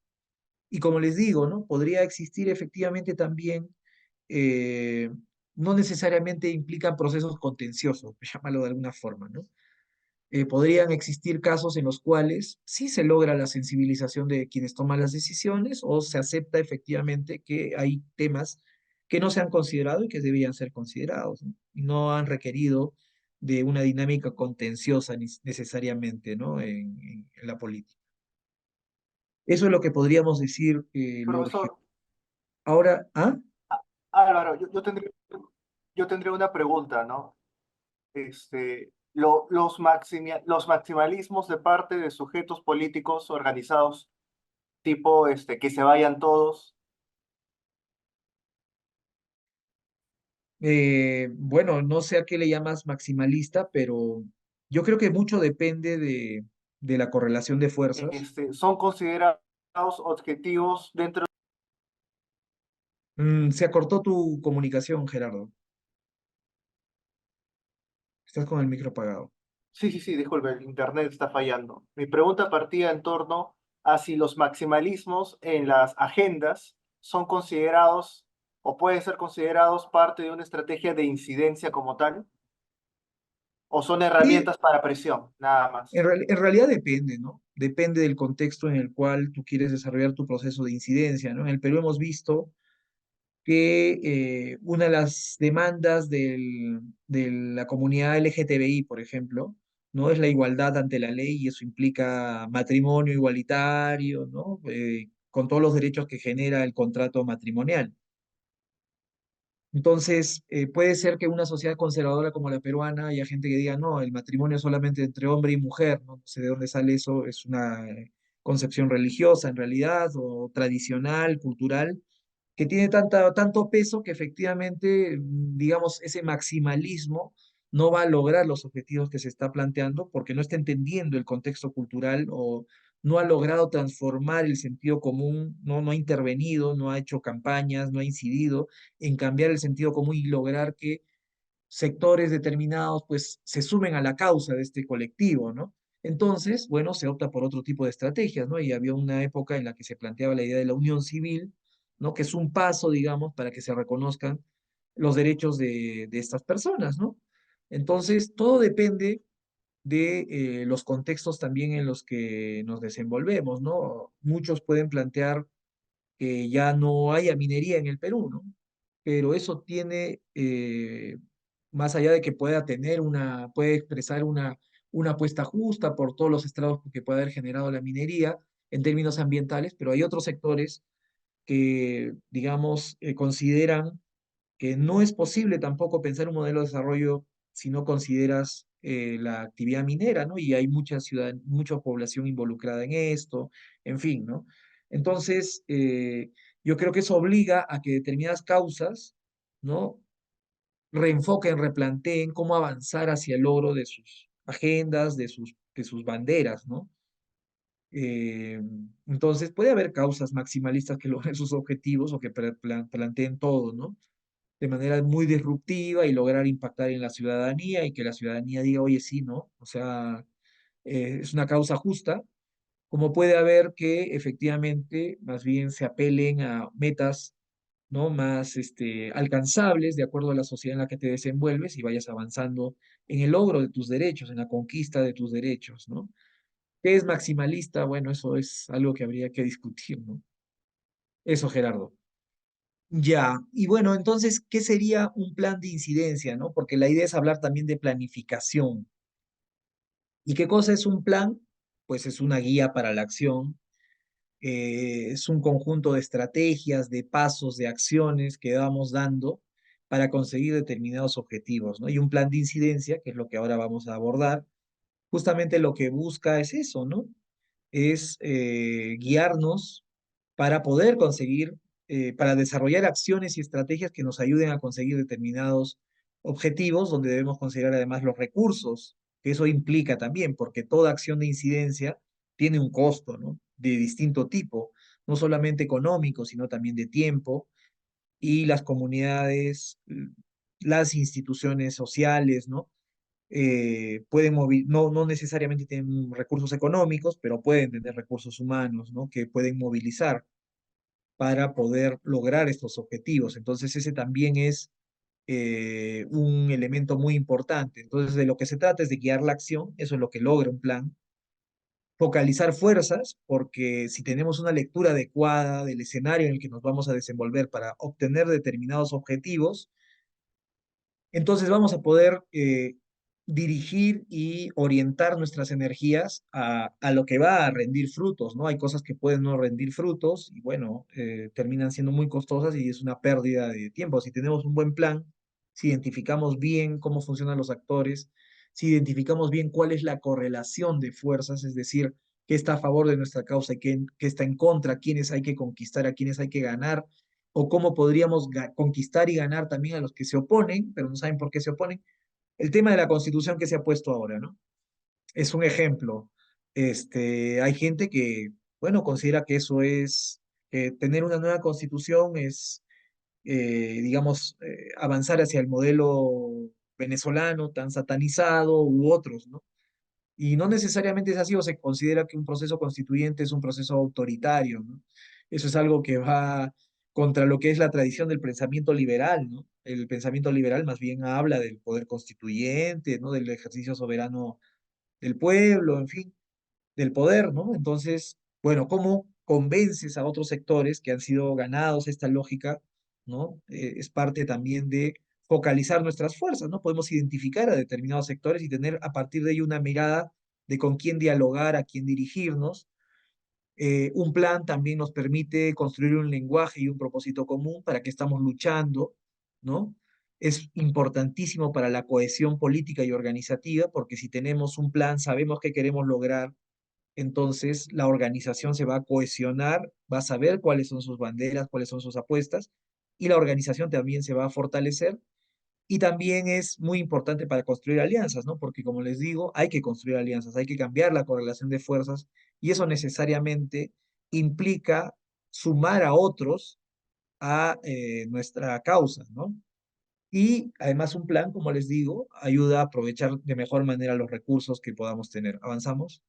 Y como les digo, ¿no? Podría existir efectivamente también, eh, no necesariamente implican procesos contenciosos, llámalo de alguna forma, ¿no? Podrían existir casos en los cuales sí se logra la sensibilización de quienes toman las decisiones o se acepta efectivamente que hay temas que no se han considerado y que debían ser considerados, ¿no? Y no han requerido de una dinámica contenciosa necesariamente, ¿no? En la política. Eso es lo que podríamos decir, Lord. Profesor, Ahora, ¿ah? Álvaro, yo tendría una pregunta, ¿no? Los maximalismos de parte de sujetos políticos organizados, tipo que se vayan todos. Bueno, no sé a qué le llamas maximalista, pero yo creo que mucho depende de la correlación de fuerzas. Son considerados objetivos dentro. Se acortó tu comunicación, Gerardo. Estás con el micro apagado. Sí, sí, sí, disculpe, el internet está fallando. Mi pregunta partía en torno a si los maximalismos en las agendas son considerados o pueden ser considerados parte de una estrategia de incidencia como tal, o son Sí, herramientas para presión, nada más. en realidad depende, ¿no? Depende del contexto en el cual tú quieres desarrollar tu proceso de incidencia, ¿no? En el Perú hemos visto que una de las demandas de la comunidad LGTBI, por ejemplo, ¿no? Es la igualdad ante la ley y eso implica matrimonio igualitario, ¿no? Con todos los derechos que genera el contrato matrimonial. Entonces, puede ser que una sociedad conservadora como la peruana haya gente que diga, no, el matrimonio es solamente entre hombre y mujer, no, no sé de dónde sale eso, es una concepción religiosa en realidad, o tradicional, cultural, que tiene tanto peso que efectivamente, digamos, ese maximalismo no va a lograr los objetivos que se está planteando porque no está entendiendo el contexto cultural o no ha logrado transformar el sentido común, no ha intervenido, no ha hecho campañas, no ha incidido en cambiar el sentido común y lograr que sectores determinados pues se sumen a la causa de este colectivo, ¿no? Entonces, bueno, se opta por otro tipo de estrategias, ¿no? Y había una época en la que se planteaba la idea de la unión civil, ¿no? Que es un paso, digamos, para que se reconozcan los derechos de estas personas, ¿no? Entonces, todo depende de los contextos también en los que nos desenvolvemos, ¿no? Muchos pueden plantear que ya no haya minería en el Perú, ¿no? Pero eso tiene, más allá de que pueda tener puede expresar una apuesta justa por todos los estragos que puede haber generado la minería en términos ambientales, pero hay otros sectores que, digamos, consideran que no es posible tampoco pensar un modelo de desarrollo si no consideras la actividad minera, ¿no? Y hay mucha ciudad, mucha población involucrada en esto, en fin, ¿no? Entonces, yo creo que eso obliga a que determinadas causas, ¿no? Reenfoquen, replanteen cómo avanzar hacia el logro de sus agendas, de sus banderas, ¿no? Eh, entonces, puede haber causas maximalistas que logren sus objetivos o que planteen todo, ¿no? De manera muy disruptiva y lograr impactar en la ciudadanía y que la ciudadanía diga, oye, sí, ¿no? O sea, es una causa justa, como puede haber que efectivamente más bien se apelen a metas, ¿no? Más alcanzables de acuerdo a la sociedad en la que te desenvuelves y vayas avanzando en el logro de tus derechos, en la conquista de tus derechos, ¿no? ¿Qué es maximalista? Bueno, eso es algo que habría que discutir, ¿no? Eso, Gerardo. Ya, y bueno, entonces, ¿qué sería un plan de incidencia, no? Porque la idea es hablar también de planificación. ¿Y qué cosa es un plan? Pues es una guía para la acción, es un conjunto de estrategias, de pasos, de acciones que vamos dando para conseguir determinados objetivos, ¿no? Y un plan de incidencia, que es lo que ahora vamos a abordar, justamente lo que busca es eso, ¿no? Es guiarnos para poder conseguir, para desarrollar acciones y estrategias que nos ayuden a conseguir determinados objetivos, donde debemos considerar además los recursos, que eso implica también, porque toda acción de incidencia tiene un costo, ¿no? De distinto tipo, no solamente económico, sino también de tiempo, y las comunidades, las instituciones sociales, ¿no? Pueden no necesariamente tienen recursos económicos, pero pueden tener recursos humanos, ¿no? Que pueden movilizar para poder lograr estos objetivos. Entonces, ese también es un elemento muy importante. Entonces, de lo que se trata es de guiar la acción, eso es lo que logra un plan. Focalizar fuerzas, porque si tenemos una lectura adecuada del escenario en el que nos vamos a desenvolver para obtener determinados objetivos, entonces vamos a poder dirigir y orientar nuestras energías a lo que va a rendir frutos, ¿no? Hay cosas que pueden no rendir frutos y bueno, terminan siendo muy costosas y es una pérdida de tiempo. Si tenemos un buen plan, si identificamos bien cómo funcionan los actores, si identificamos bien cuál es la correlación de fuerzas, es decir, qué está a favor de nuestra causa y qué está en contra, quiénes hay que conquistar, a quiénes hay que ganar, o cómo podríamos conquistar y ganar también a los que se oponen, pero no saben por qué se oponen. El tema de la constitución que se ha puesto ahora, ¿no? Es un ejemplo. Hay gente que, bueno, considera que eso es, que tener una nueva constitución es, digamos, avanzar hacia el modelo venezolano tan satanizado u otros, ¿no? Y no necesariamente es así, o se considera que un proceso constituyente es un proceso autoritario, ¿no? Eso es algo que va contra lo que es la tradición del pensamiento liberal, ¿no? El pensamiento liberal más bien habla del poder constituyente, ¿no? Del ejercicio soberano del pueblo, en fin, del poder, ¿no? Entonces, bueno, ¿cómo convences a otros sectores que han sido ganados esta lógica, ¿no? Es parte también de focalizar nuestras fuerzas, ¿no? Podemos identificar a determinados sectores y tener a partir de ello una mirada de con quién dialogar, a quién dirigirnos. Un plan también nos permite construir un lenguaje y un propósito común para que estamos luchando, ¿no? Es importantísimo para la cohesión política y organizativa, porque si tenemos un plan, sabemos qué queremos lograr, entonces la organización se va a cohesionar, va a saber cuáles son sus banderas, cuáles son sus apuestas, y la organización también se va a fortalecer Y también es muy importante para construir alianzas, ¿no? Porque como les digo, hay que construir alianzas, hay que cambiar la correlación de fuerzas y eso necesariamente implica sumar a otros a nuestra causa, ¿no? Y además un plan, como les digo, ayuda a aprovechar de mejor manera los recursos que podamos tener. ¿Avanzamos?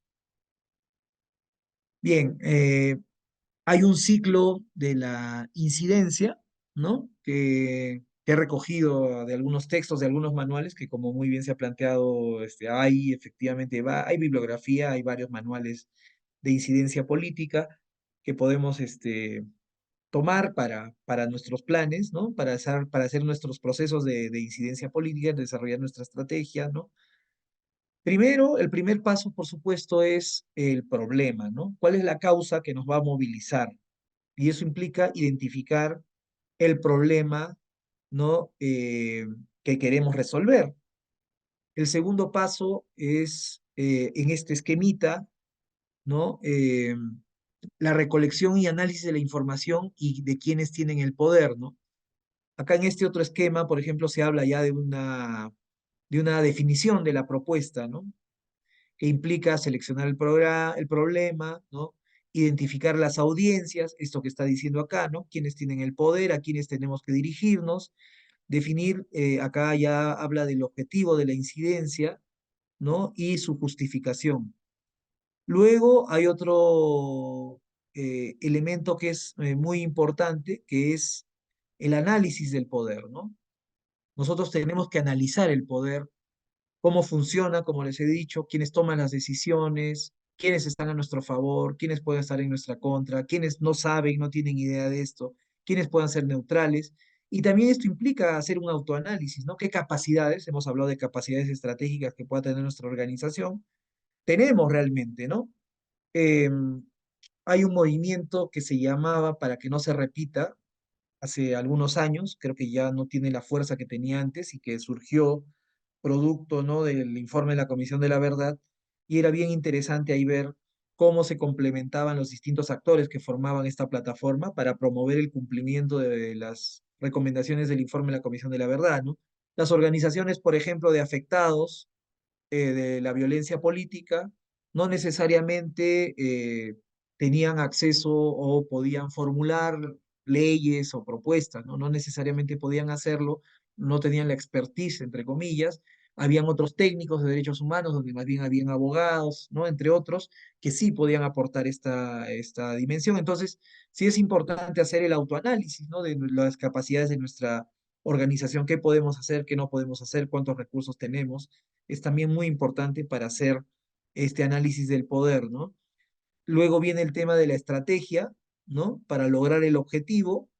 Bien, hay un ciclo de la incidencia, ¿no? Que he recogido de algunos textos, de algunos manuales, que como muy bien se ha planteado, hay efectivamente, hay bibliografía, hay varios manuales de incidencia política que podemos tomar para nuestros planes, ¿no? Para hacer nuestros procesos de incidencia política, desarrollar nuestra estrategia, ¿no? Primero, el primer paso, por supuesto, es el problema, ¿no? ¿Cuál es la causa que nos va a movilizar? Y eso implica identificar el problema, ¿no? Que queremos resolver. El segundo paso es, en este esquemita, ¿no? La recolección y análisis de la información y de quienes tienen el poder, ¿no? Acá en este otro esquema, por ejemplo, se habla ya de una definición de la propuesta, ¿no? Que implica seleccionar el problema, ¿no? Identificar las audiencias, esto que está diciendo acá, ¿no? Quiénes tienen el poder, a quiénes tenemos que dirigirnos, definir, acá ya habla del objetivo de la incidencia, ¿no? Y su justificación. Luego hay otro elemento que es muy importante, que es el análisis del poder, ¿no? Nosotros tenemos que analizar el poder, cómo funciona, como les he dicho, quiénes toman las decisiones, quiénes están a nuestro favor, quiénes pueden estar en nuestra contra, quiénes no saben, no tienen idea de esto, quiénes puedan ser neutrales. Y también esto implica hacer un autoanálisis, ¿no? ¿Qué capacidades, hemos hablado de capacidades estratégicas que pueda tener nuestra organización, tenemos realmente, ¿no? Hay un movimiento que se llamaba, para que no se repita, hace algunos años, creo que ya no tiene la fuerza que tenía antes y que surgió producto, ¿no? Del informe de la Comisión de la Verdad, y era bien interesante ahí ver cómo se complementaban los distintos actores que formaban esta plataforma para promover el cumplimiento de las recomendaciones del informe de la Comisión de la Verdad, ¿no? Las organizaciones, por ejemplo, de afectados de la violencia política, no necesariamente tenían acceso o podían formular leyes o propuestas, ¿no? No necesariamente podían hacerlo, no tenían la expertise, entre comillas. Habían otros técnicos de derechos humanos, donde más bien habían abogados, ¿no? Entre otros, que sí podían aportar esta dimensión. Entonces, sí es importante hacer el autoanálisis, ¿no? De las capacidades de nuestra organización, qué podemos hacer, qué no podemos hacer, cuántos recursos tenemos, es también muy importante para hacer este análisis del poder, ¿no? Luego viene el tema de la estrategia, ¿no? Para lograr el objetivo,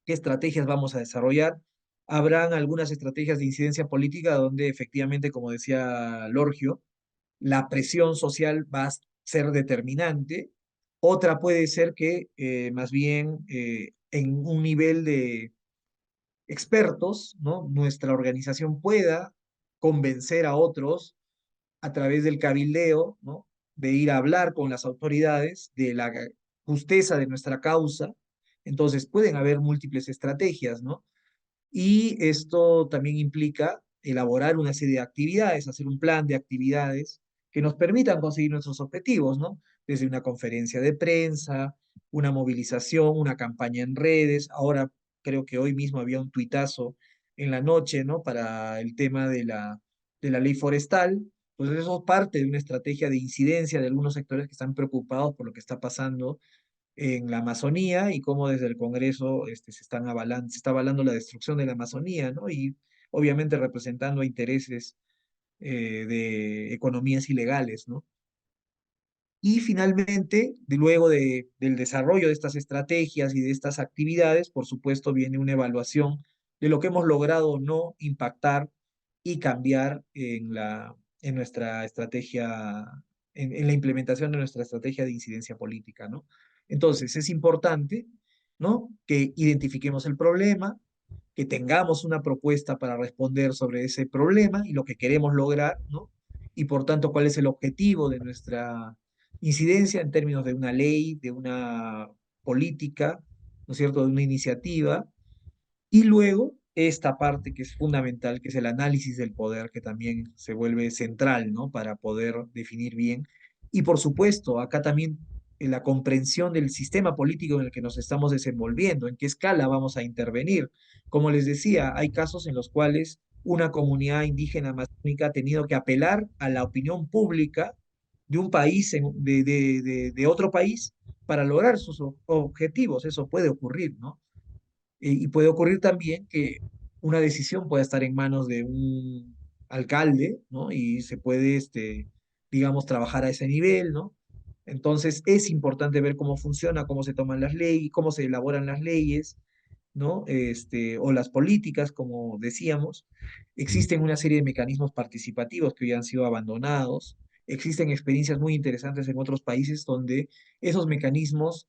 ¿qué estrategias vamos a desarrollar? Habrán algunas estrategias de incidencia política donde efectivamente, como decía Lorgio, la presión social va a ser determinante. Otra puede ser que más bien en un nivel de expertos, ¿no? Nuestra organización pueda convencer a otros a través del cabildeo, ¿no? De ir a hablar con las autoridades de la justeza de nuestra causa. Entonces pueden haber múltiples estrategias, ¿no? Y esto también implica elaborar una serie de actividades, hacer un plan de actividades que nos permitan conseguir nuestros objetivos, ¿no? Desde una conferencia de prensa, una movilización, una campaña en redes. Ahora creo que hoy mismo había un tuitazo en la noche, ¿no? Para el tema de la ley forestal. Pues eso es parte de una estrategia de incidencia de algunos sectores que están preocupados por lo que está pasando en la Amazonía y cómo desde el Congreso se está avalando la destrucción de la Amazonía, ¿no? Y obviamente representando a intereses de economías ilegales, ¿no? Y finalmente, luego del desarrollo de estas estrategias y de estas actividades, por supuesto, viene una evaluación de lo que hemos logrado o no impactar y cambiar en nuestra estrategia, en la implementación de nuestra estrategia de incidencia política, ¿no? Entonces, es importante, ¿no? Que identifiquemos el problema, que tengamos una propuesta para responder sobre ese problema y lo que queremos lograr, ¿no? Y por tanto, cuál es el objetivo de nuestra incidencia en términos de una ley, de una política, ¿no es cierto?, de una iniciativa, y luego esta parte que es fundamental, que es el análisis del poder, que también se vuelve central, ¿no? Para poder definir bien. Y por supuesto, acá también la comprensión del sistema político en el que nos estamos desenvolviendo, en qué escala vamos a intervenir. Como les decía, hay casos en los cuales una comunidad indígena amazónica ha tenido que apelar a la opinión pública de un país, de otro país, para lograr sus objetivos. Eso puede ocurrir, ¿no? Y puede ocurrir también que una decisión pueda estar en manos de un alcalde, ¿no? Y se puede, digamos, trabajar a ese nivel, ¿no? Entonces es importante ver cómo funciona, cómo se toman las leyes, cómo se elaboran las leyes, ¿no? O las políticas, como decíamos. Existen una serie de mecanismos participativos que hoy han sido abandonados. Existen experiencias muy interesantes en otros países donde esos mecanismos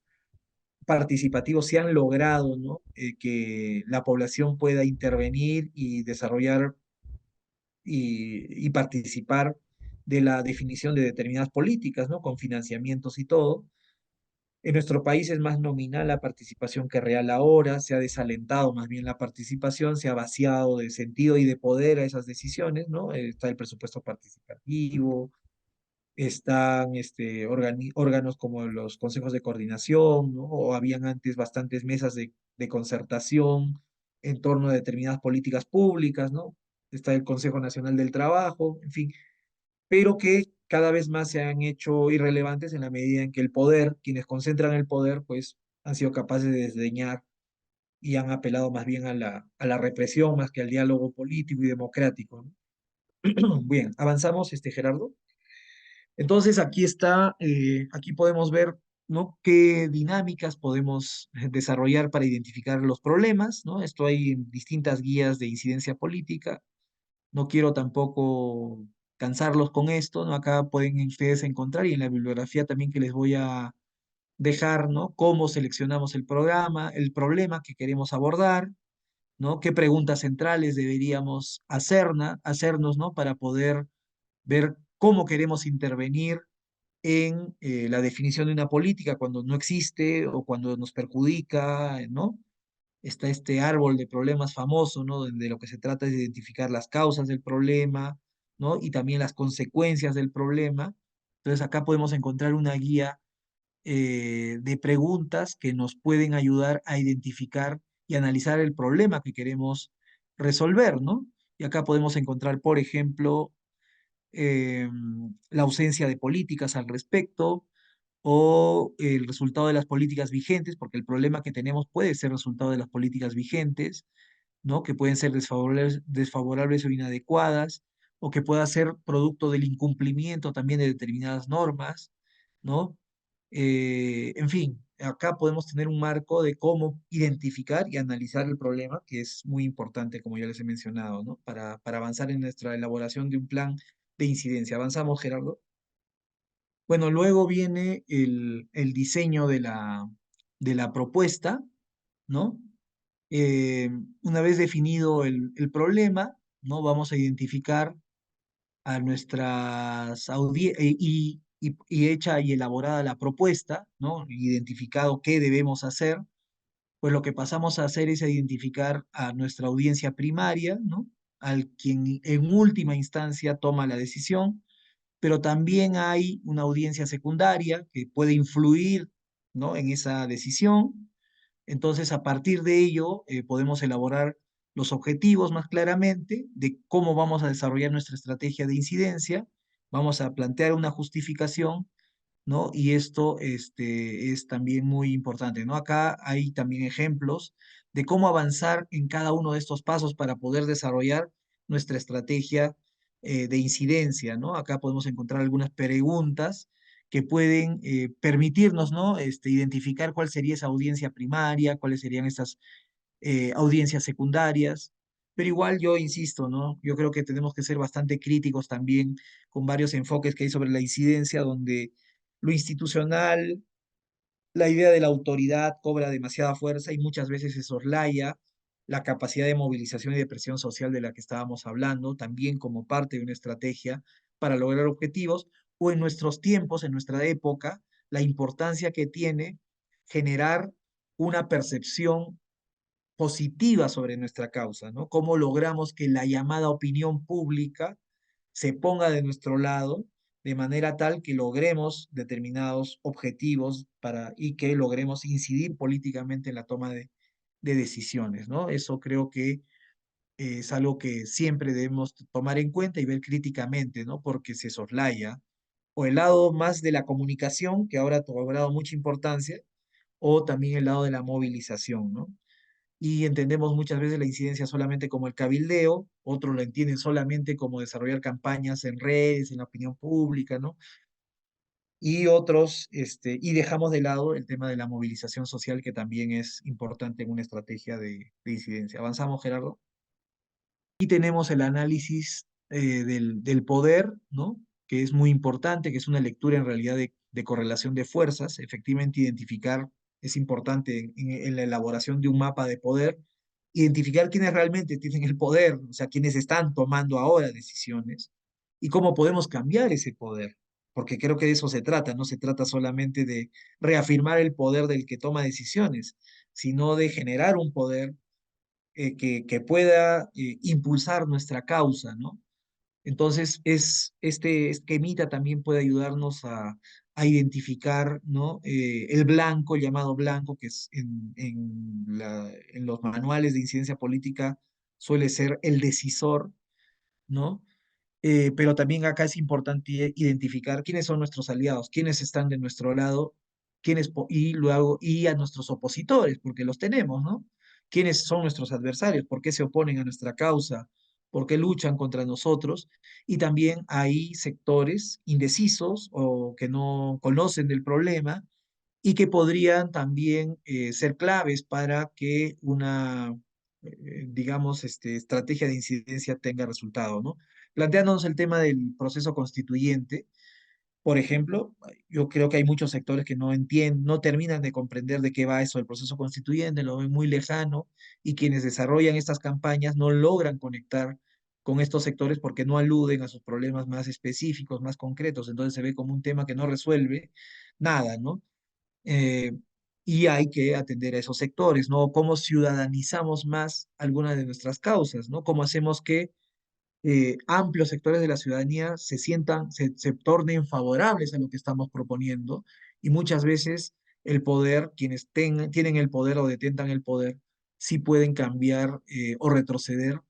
participativos se han logrado, ¿no? Que la población pueda intervenir y desarrollar y participar de la definición de determinadas políticas, ¿no? Con financiamientos y todo. En nuestro país es más nominal la participación que real ahora, se ha desalentado más bien la participación, se ha vaciado de sentido y de poder a esas decisiones, ¿no? Está el presupuesto participativo, están órganos como los consejos de coordinación, ¿no? O habían antes bastantes mesas de concertación en torno a determinadas políticas públicas, ¿no? Está el Consejo Nacional del Trabajo, en fin, pero que cada vez más se han hecho irrelevantes en la medida en que el poder, quienes concentran el poder, pues han sido capaces de desdeñar y han apelado más bien a la represión más que al diálogo político y democrático, ¿no? Bien, avanzamos, Gerardo. Entonces aquí está, aquí podemos ver, ¿no? Qué dinámicas podemos desarrollar para identificar los problemas, ¿no? Esto hay en distintas guías de incidencia política. No quiero tampoco cansarlos con esto, ¿no? Acá pueden ustedes encontrar y en la bibliografía también que les voy a dejar, ¿no? Cómo seleccionamos el programa, el problema que queremos abordar, ¿no? Qué preguntas centrales deberíamos hacernos, ¿no? Para poder ver cómo queremos intervenir en la definición de una política cuando no existe o cuando nos perjudica, ¿no? Está este árbol de problemas famoso, ¿no? Donde lo que se trata es de identificar las causas del problema, ¿no? Y también las consecuencias del problema. Entonces acá podemos encontrar una guía de preguntas que nos pueden ayudar a identificar y analizar el problema que queremos resolver, ¿no? Y acá podemos encontrar, por ejemplo, eh, la ausencia de políticas al respecto o el resultado de las políticas vigentes, porque el problema que tenemos puede ser resultado de las políticas vigentes, ¿no? Que pueden ser desfavorables o inadecuadas, o que pueda ser producto del incumplimiento también de determinadas normas, ¿no? En fin, acá podemos tener un marco de cómo identificar y analizar el problema, que es muy importante, como ya les he mencionado, ¿no? Para avanzar en nuestra elaboración de un plan de incidencia. ¿Avanzamos, Gerardo? Bueno, luego viene el diseño de la propuesta, ¿no? Eh, una vez definido el problema, ¿no? Vamos a identificar a nuestras audiencias y hecha y elaborada la propuesta, ¿no? Identificado qué debemos hacer, pues lo que pasamos a hacer es a identificar a nuestra audiencia primaria, ¿no? Al quien en última instancia toma la decisión, pero también hay una audiencia secundaria que puede influir, ¿no? En esa decisión. Entonces, a partir de ello, podemos elaborar los objetivos más claramente de cómo vamos a desarrollar nuestra estrategia de incidencia, vamos a plantear una justificación, ¿no? Y esto es también muy importante, ¿no? Acá hay también ejemplos de cómo avanzar en cada uno de estos pasos para poder desarrollar nuestra estrategia de incidencia, ¿no? Acá podemos encontrar algunas preguntas que pueden permitirnos, ¿no? Identificar cuál sería esa audiencia primaria, cuáles serían estas audiencias secundarias. Pero igual yo insisto, ¿no? Yo creo que tenemos que ser bastante críticos también con varios enfoques que hay sobre la incidencia, donde lo institucional, la idea de la autoridad cobra demasiada fuerza y muchas veces se soslaya la capacidad de movilización y de presión social de la que estábamos hablando, también como parte de una estrategia para lograr objetivos, o en nuestros tiempos, en nuestra época, la importancia que tiene generar una percepción positiva sobre nuestra causa, ¿no? Cómo logramos que la llamada opinión pública se ponga de nuestro lado de manera tal que logremos determinados objetivos y que logremos incidir políticamente en la toma de decisiones, ¿no? Eso creo que es algo que siempre debemos tomar en cuenta y ver críticamente, ¿no? Porque se soslaya o el lado más de la comunicación, que ahora ha cobrado mucha importancia, o también el lado de la movilización, ¿no? Y entendemos muchas veces la incidencia solamente como el cabildeo, otros lo entienden solamente como desarrollar campañas en redes, en la opinión pública, ¿no? Y otros, y dejamos de lado el tema de la movilización social, que también es importante en una estrategia de incidencia. ¿Avanzamos, Gerardo? Y tenemos el análisis del poder, ¿no? Que es muy importante, que es una lectura en realidad de correlación de fuerzas. Efectivamente, identificar es importante en la elaboración de un mapa de poder, identificar quiénes realmente tienen el poder, o sea, quiénes están tomando ahora decisiones y cómo podemos cambiar ese poder. Porque creo que de eso se trata, no se trata solamente de reafirmar el poder del que toma decisiones, sino de generar un poder que pueda impulsar nuestra causa, ¿no? Entonces, este esquemita también puede ayudarnos a identificar, ¿no? El blanco, el llamado blanco, que es en los manuales de incidencia política suele ser el decisor, ¿no? Pero también acá es importante identificar quiénes son nuestros aliados, quiénes están de nuestro lado, y luego, y a nuestros opositores, porque los tenemos, ¿no? ¿Quiénes son nuestros adversarios? ¿Por qué se oponen a nuestra causa? ¿Por qué luchan contra nosotros? Y también hay sectores indecisos o que no conocen del problema y que podrían también ser claves para que una, digamos, estrategia de incidencia tenga resultado, ¿no? Planteándonos el tema del proceso constituyente, por ejemplo, yo creo que hay muchos sectores que no entienden, no terminan de comprender de qué va eso del proceso constituyente, lo ven muy lejano, y quienes desarrollan estas campañas no logran conectar con estos sectores porque no aluden a sus problemas más específicos, más concretos, entonces se ve como un tema que no resuelve nada, ¿no? eh, y hay que atender a esos sectores, ¿no? ¿Cómo ciudadanizamos más algunas de nuestras causas, ¿no? ¿Cómo hacemos que amplios sectores de la ciudadanía se sientan, se tornen favorables a lo que estamos proponiendo? Y muchas veces el poder, quienes tienen el poder o detentan el poder, sí pueden cambiar o retroceder,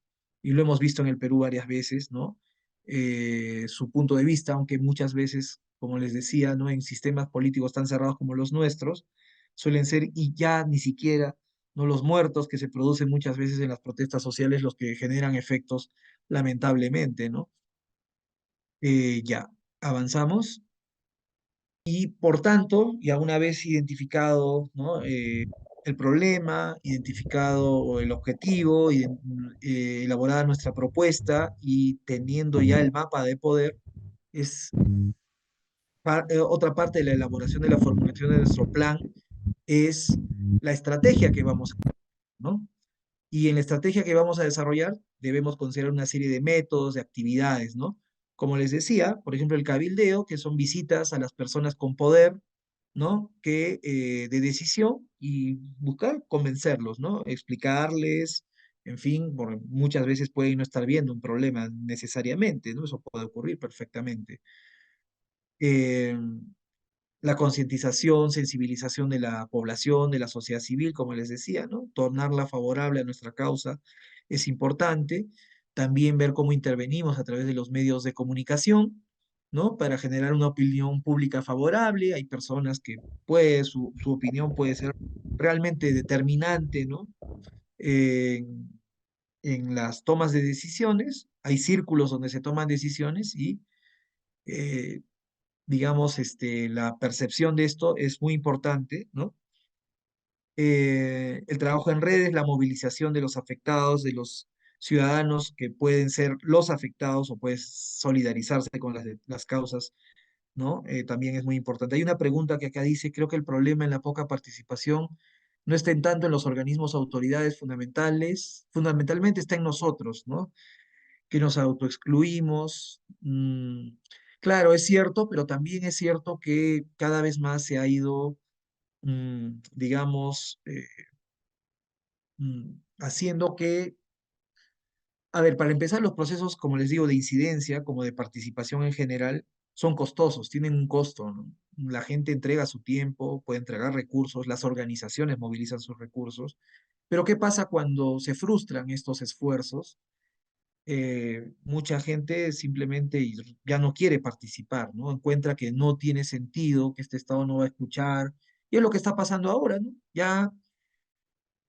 y lo hemos visto en el Perú varias veces, ¿no? Su punto de vista, aunque muchas veces, como les decía, ¿no? En sistemas políticos tan cerrados como los nuestros, suelen ser, y ya ni siquiera, ¿no? Los muertos que se producen muchas veces en las protestas sociales los que generan efectos, lamentablemente, ¿no? Ya, avanzamos. Y por tanto, ya una vez identificado, ¿no? El problema, identificado el objetivo, elaborada nuestra propuesta y teniendo ya el mapa de poder, es otra parte de la elaboración de la formulación de nuestro plan, es la estrategia que vamos a, ¿no? Y en la estrategia que vamos a desarrollar debemos considerar una serie de métodos, de actividades, ¿no? Como les decía, por ejemplo, el cabildeo, que son visitas a las personas con poder, ¿no? De decisión, y buscar convencerlos, ¿no? Explicarles, en fin, muchas veces pueden no estar viendo un problema necesariamente, ¿no? Eso puede ocurrir perfectamente. Eh, la concientización, sensibilización de la población, de la sociedad civil, como les decía, ¿no? Tornarla favorable a nuestra causa es importante. También ver cómo intervenimos a través de los medios de comunicación, ¿no? Para generar una opinión pública favorable. Hay personas que su opinión puede ser realmente determinante, ¿no? En, en las tomas de decisiones. Hay círculos donde se toman decisiones y eh, digamos, la percepción de esto es muy importante, ¿no? El trabajo en redes, la movilización de los afectados, de los ciudadanos que pueden ser los afectados o pueden solidarizarse con las causas, ¿no? También es muy importante. Hay una pregunta que acá dice, creo que el problema en la poca participación no está en tanto en los organismos o autoridades fundamentales, fundamentalmente está en nosotros, ¿no? Que nos autoexcluimos. Claro, es cierto, pero también es cierto que cada vez más se ha ido, digamos, haciendo que, a ver, para empezar, los procesos, como les digo, de incidencia, como de participación en general, son costosos, tienen un costo, ¿no? La gente entrega su tiempo, puede entregar recursos, las organizaciones movilizan sus recursos, pero ¿qué pasa cuando se frustran estos esfuerzos? Mucha gente simplemente ya no quiere participar, ¿no? Encuentra que no tiene sentido, que este Estado no va a escuchar, y es lo que está pasando ahora, ¿no? Ya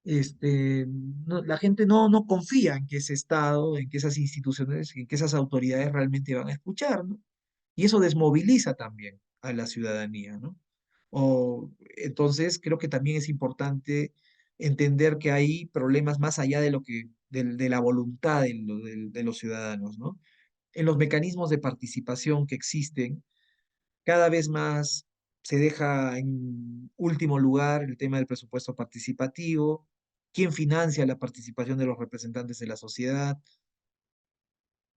la gente no confía en que ese Estado, en que esas instituciones, en que esas autoridades realmente van a escuchar, ¿no? Y eso desmoviliza también a la ciudadanía, ¿no? Entonces, creo que también es importante entender que hay problemas más allá de de la voluntad de los ciudadanos, ¿no? En los mecanismos de participación que existen, cada vez más se deja en último lugar el tema del presupuesto participativo, quién financia la participación de los representantes de la sociedad.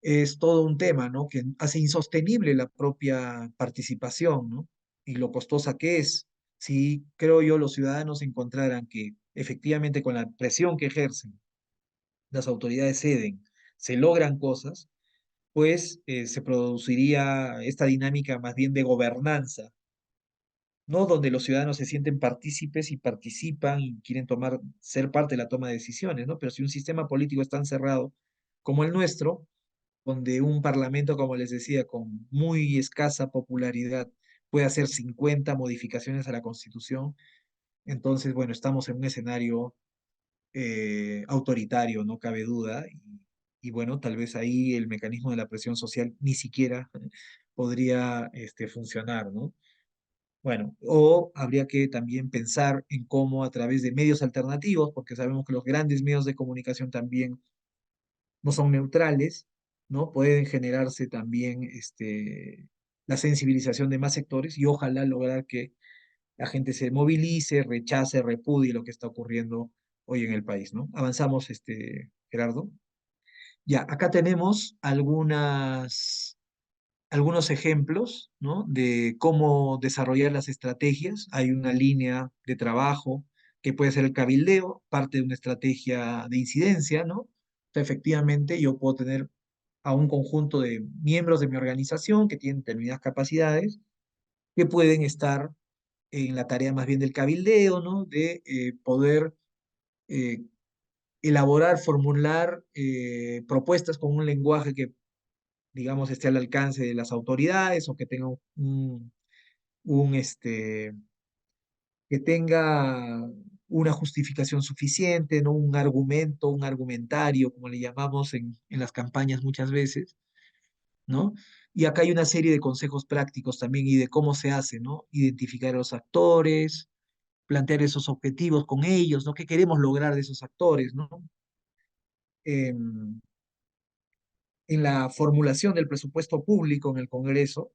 Es todo un tema, ¿no? Que hace insostenible la propia participación, ¿no? Y lo costosa que es. Si creo yo los ciudadanos encontraran que efectivamente con la presión que ejercen, las autoridades ceden, se logran cosas, pues se produciría esta dinámica más bien de gobernanza, ¿no? Donde los ciudadanos se sienten partícipes y participan y quieren ser parte de la toma de decisiones, ¿no? Pero si un sistema político es tan cerrado como el nuestro, donde un parlamento, como les decía, con muy escasa popularidad puede hacer 50 modificaciones a la Constitución, entonces, bueno, estamos en un escenario autoritario, no cabe duda, y bueno, tal vez ahí el mecanismo de la presión social ni siquiera podría funcionar, ¿no? Bueno, o habría que también pensar en cómo a través de medios alternativos, porque sabemos que los grandes medios de comunicación también no son neutrales, ¿no? Pueden generarse también la sensibilización de más sectores y ojalá lograr que la gente se movilice, rechace, repudie lo que está ocurriendo hoy en el país, ¿no? Avanzamos, Gerardo. Ya, acá tenemos algunos ejemplos, ¿no? De cómo desarrollar las estrategias. Hay una línea de trabajo que puede ser el cabildeo, parte de una estrategia de incidencia, ¿no? Efectivamente, yo puedo tener a un conjunto de miembros de mi organización que tienen determinadas capacidades, que pueden estar en la tarea más bien del cabildeo, ¿no? De poder eh, elaborar, formular propuestas con un lenguaje que digamos, esté al alcance de las autoridades o que tenga un, este, que tenga una justificación suficiente, ¿no? Un argumento, un argumentario, como le llamamos en las campañas muchas veces, ¿no? Y acá hay una serie de consejos prácticos también y de cómo se hace, ¿no? Identificar a los actores, plantear esos objetivos con ellos, ¿no? ¿Qué queremos lograr de esos actores, ¿no? Em, en la formulación del presupuesto público en el Congreso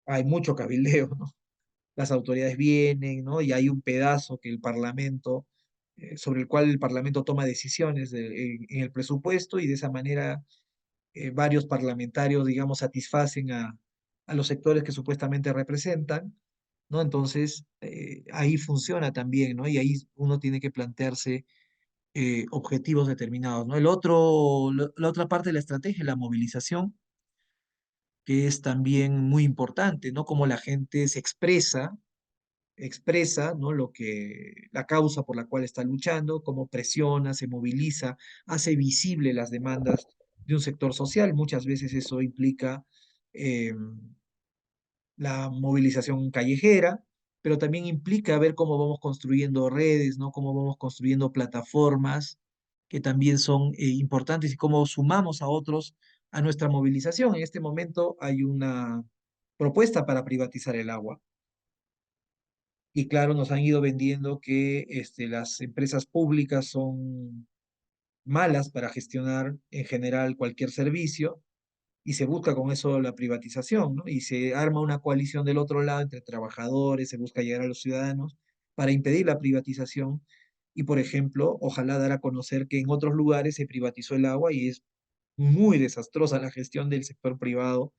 hay mucho cabildeo, ¿no? Las autoridades vienen, ¿no? Y hay un pedazo que el Parlamento, sobre el cual el Parlamento toma decisiones en el presupuesto y de esa manera varios parlamentarios, digamos, satisfacen a los sectores que supuestamente representan, ¿no? Entonces, ahí funciona también, ¿no? Y ahí uno tiene que plantearse objetivos determinados, ¿no? La otra parte de la estrategia es la movilización, que es también muy importante, ¿no? Cómo la gente se expresa, ¿no? La causa por la cual está luchando, cómo presiona, se moviliza, hace visible las demandas de un sector social. Muchas veces eso implica eh, la movilización callejera, pero también implica ver cómo vamos construyendo redes, ¿no? Cómo vamos construyendo plataformas que también son importantes y cómo sumamos a otros a nuestra movilización. En este momento hay una propuesta para privatizar el agua. Y claro, nos han ido vendiendo que las empresas públicas son malas para gestionar en general cualquier servicio y se busca con eso la privatización, ¿no? Y se arma una coalición del otro lado entre trabajadores, se busca llegar a los ciudadanos para impedir la privatización y, por ejemplo, ojalá dar a conocer que en otros lugares se privatizó el agua y es muy desastrosa la gestión del sector privado.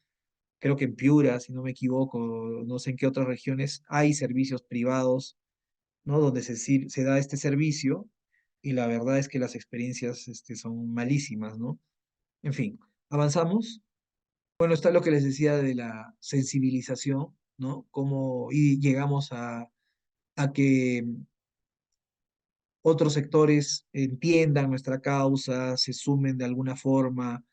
Creo que en Piura, si no me equivoco, no sé en qué otras regiones hay servicios privados, ¿no? Donde se da este servicio y la verdad es que las experiencias son malísimas, ¿no? En fin, avanzamos. Bueno, está lo que les decía de la sensibilización, ¿no? Cómo y llegamos a que otros sectores entiendan nuestra causa, se sumen de alguna forma,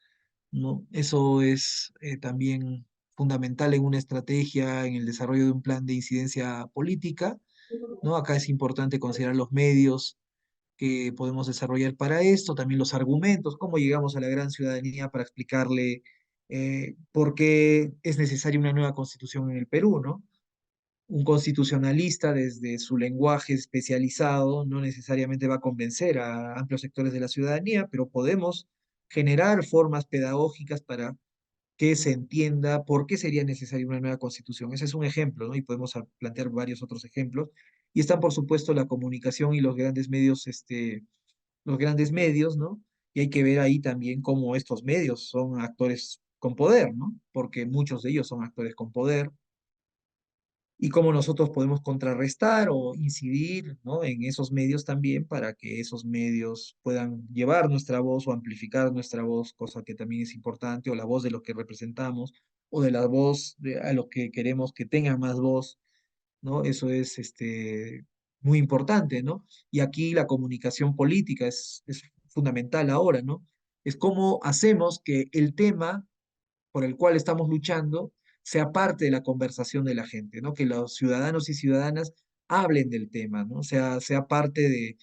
¿no? Eso es también fundamental en una estrategia, en el desarrollo de un plan de incidencia política, ¿no? Acá es importante considerar los medios que podemos desarrollar para esto, también los argumentos, cómo llegamos a la gran ciudadanía para explicarle por qué es necesaria una nueva constitución en el Perú, ¿no? Un constitucionalista desde su lenguaje especializado no necesariamente va a convencer a amplios sectores de la ciudadanía, pero podemos generar formas pedagógicas para que se entienda por qué sería necesaria una nueva constitución. Ese es un ejemplo, ¿no? Y podemos plantear varios otros ejemplos. Y están, por supuesto, la comunicación y los grandes medios, ¿no? Y hay que ver ahí también cómo estos medios son actores con poder, ¿no? Porque muchos de ellos son actores con poder y cómo nosotros podemos contrarrestar o incidir, ¿no? En esos medios también para que esos medios puedan llevar nuestra voz o amplificar nuestra voz, cosa que también es importante, o la voz de los que representamos, o de la voz a los que queremos que tengan más voz, ¿no? Eso es muy importante, ¿no? Y aquí la comunicación política es fundamental ahora, ¿no? Es cómo hacemos que el tema por el cual estamos luchando sea parte de la conversación de la gente, ¿no? Que los ciudadanos y ciudadanas hablen del tema, ¿no? Sea parte de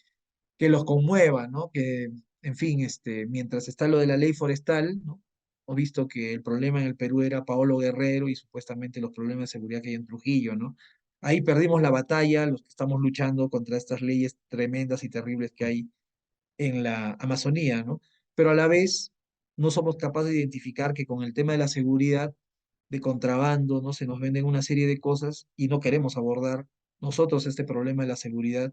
que los conmueva, ¿no? Que, en fin, mientras está lo de la ley forestal, ¿no? Hemos visto que el problema en el Perú era Paolo Guerrero y supuestamente los problemas de seguridad que hay en Trujillo, ¿no? Ahí perdimos la batalla, los que estamos luchando contra estas leyes tremendas y terribles que hay en la Amazonía, ¿no? Pero a la vez no somos capaces de identificar que con el tema de la seguridad, de contrabando, ¿no? Se nos venden una serie de cosas y no queremos abordar nosotros este problema de la seguridad,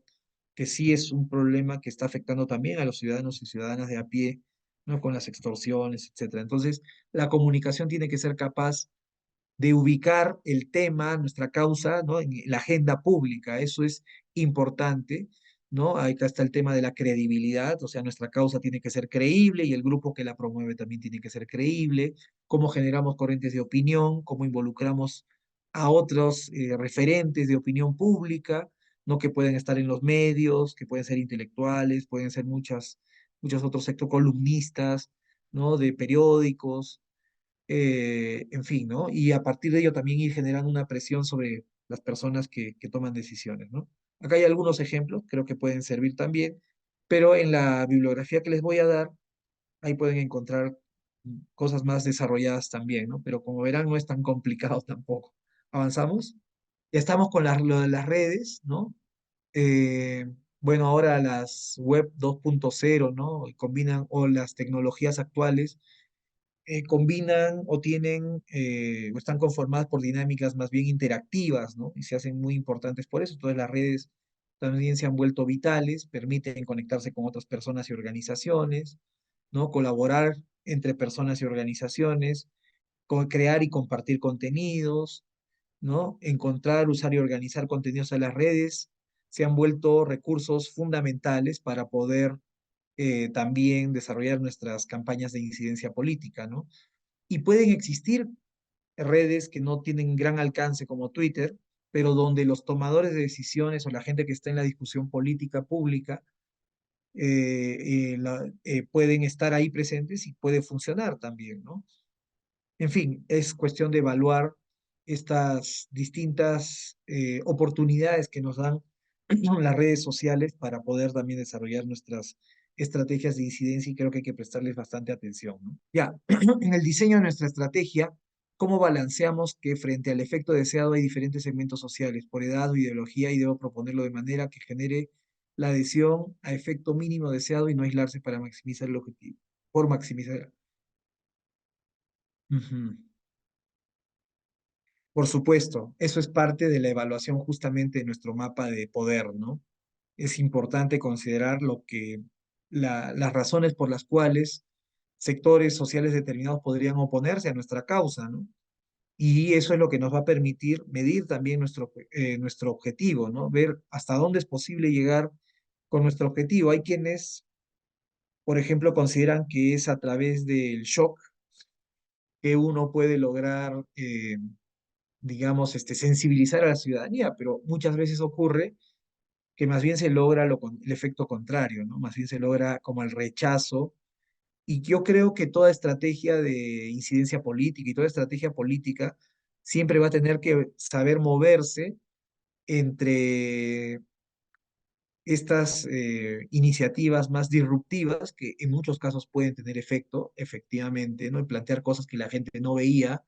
que sí es un problema que está afectando también a los ciudadanos y ciudadanas de a pie, ¿no? Con las extorsiones, etcétera. Entonces, la comunicación tiene que ser capaz de ubicar el tema, nuestra causa, ¿no? En la agenda pública. Eso es importante, ¿no? Acá está el tema de la credibilidad, o sea, nuestra causa tiene que ser creíble y el grupo que la promueve también tiene que ser creíble. Cómo generamos corrientes de opinión, cómo involucramos a otros referentes de opinión pública, ¿no? Que pueden estar en los medios, que pueden ser intelectuales, pueden ser muchos otros sectores, columnistas, ¿no? De periódicos, en fin, ¿no? Y a partir de ello también ir generando una presión sobre las personas que toman decisiones, ¿no? Acá hay algunos ejemplos, creo que pueden servir también, pero en la bibliografía que les voy a dar, ahí pueden encontrar cosas más desarrolladas también, ¿no? Pero como verán, no es tan complicado tampoco. ¿Avanzamos? Ya estamos con lo de las redes, ¿no? Eh, bueno, ahora las web 2.0, ¿no? Combinan, o las tecnologías actuales combinan o tienen o están conformadas por dinámicas más bien interactivas, ¿no? Y se hacen muy importantes por eso. Entonces las redes también se han vuelto vitales, permiten conectarse con otras personas y organizaciones, ¿no? Colaborar entre personas y organizaciones, crear y compartir contenidos, ¿no? Encontrar, usar y organizar contenidos en las redes se han vuelto recursos fundamentales para poder también desarrollar nuestras campañas de incidencia política, ¿no? Y pueden existir redes que no tienen gran alcance como Twitter, pero donde los tomadores de decisiones o la gente que está en la discusión política pública pueden estar ahí presentes y puede funcionar también, ¿no? En fin, es cuestión de evaluar estas distintas oportunidades que nos dan las redes sociales para poder también desarrollar nuestras estrategias de incidencia y creo que hay que prestarles bastante atención, ¿no? Ya, en el diseño de nuestra estrategia, ¿cómo balanceamos que frente al efecto deseado hay diferentes segmentos sociales por edad o ideología y debo proponerlo de manera que genere la adhesión a efecto mínimo deseado y no aislarse para maximizar el objetivo, por maximizar. Ujú. Por supuesto, eso es parte de la evaluación justamente de nuestro mapa de poder, ¿no? Es importante considerar las razones por las cuales sectores sociales determinados podrían oponerse a nuestra causa, ¿no? Y eso es lo que nos va a permitir medir también nuestro objetivo, ¿no? Ver hasta dónde es posible llegar con nuestro objetivo. Hay quienes, por ejemplo, consideran que es a través del shock que uno puede lograr, digamos, sensibilizar a la ciudadanía, pero muchas veces ocurre que más bien se logra el efecto contrario, ¿no? Más bien se logra como el rechazo. Y yo creo que toda estrategia de incidencia política y toda estrategia política siempre va a tener que saber moverse entre estas iniciativas más disruptivas, que en muchos casos pueden tener efecto, efectivamente, ¿no? Y plantear cosas que la gente no veía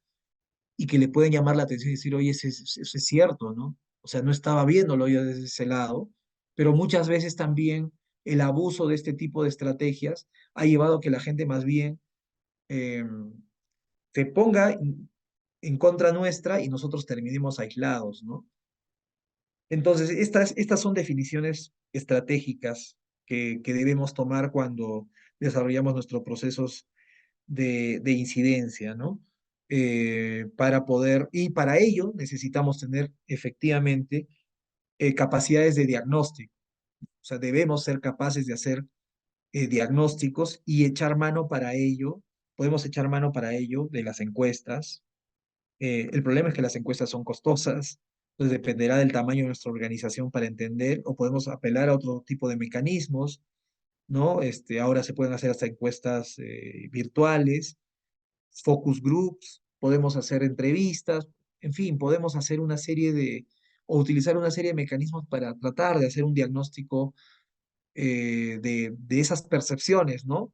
y que le pueden llamar la atención y decir, oye, eso es cierto, ¿no? O sea, no estaba viéndolo yo desde ese lado, pero muchas veces también el abuso de este tipo de estrategias ha llevado a que la gente más bien eh, se ponga en contra nuestra y nosotros terminemos aislados, ¿no? Entonces, estas son definiciones estratégicas que debemos tomar cuando desarrollamos nuestros procesos de incidencia, ¿no? Y para ello necesitamos tener efectivamente capacidades de diagnóstico. O sea, debemos ser capaces de hacer diagnósticos y echar mano para ello, podemos echar mano para ello de las encuestas. El problema es que las encuestas son costosas, entonces dependerá del tamaño de nuestra organización para entender, o podemos apelar a otro tipo de mecanismos, ¿no? Ahora se pueden hacer hasta encuestas virtuales, focus groups, podemos hacer entrevistas, en fin, podemos hacer o utilizar una serie de mecanismos para tratar de hacer un diagnóstico de esas percepciones, ¿no?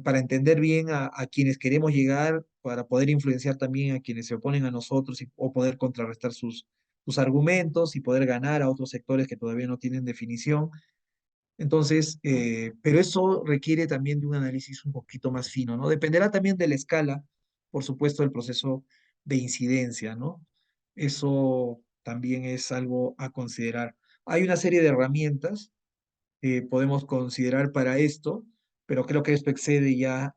Para entender bien a quienes queremos llegar, para poder influenciar también a quienes se oponen a nosotros o poder contrarrestar sus argumentos y poder ganar a otros sectores que todavía no tienen definición. Entonces, pero eso requiere también de un análisis un poquito más fino, ¿no? Dependerá también de la escala, por supuesto, del proceso de incidencia, ¿no? Eso también es algo a considerar. Hay una serie de herramientas que podemos considerar para esto, pero creo que esto excede ya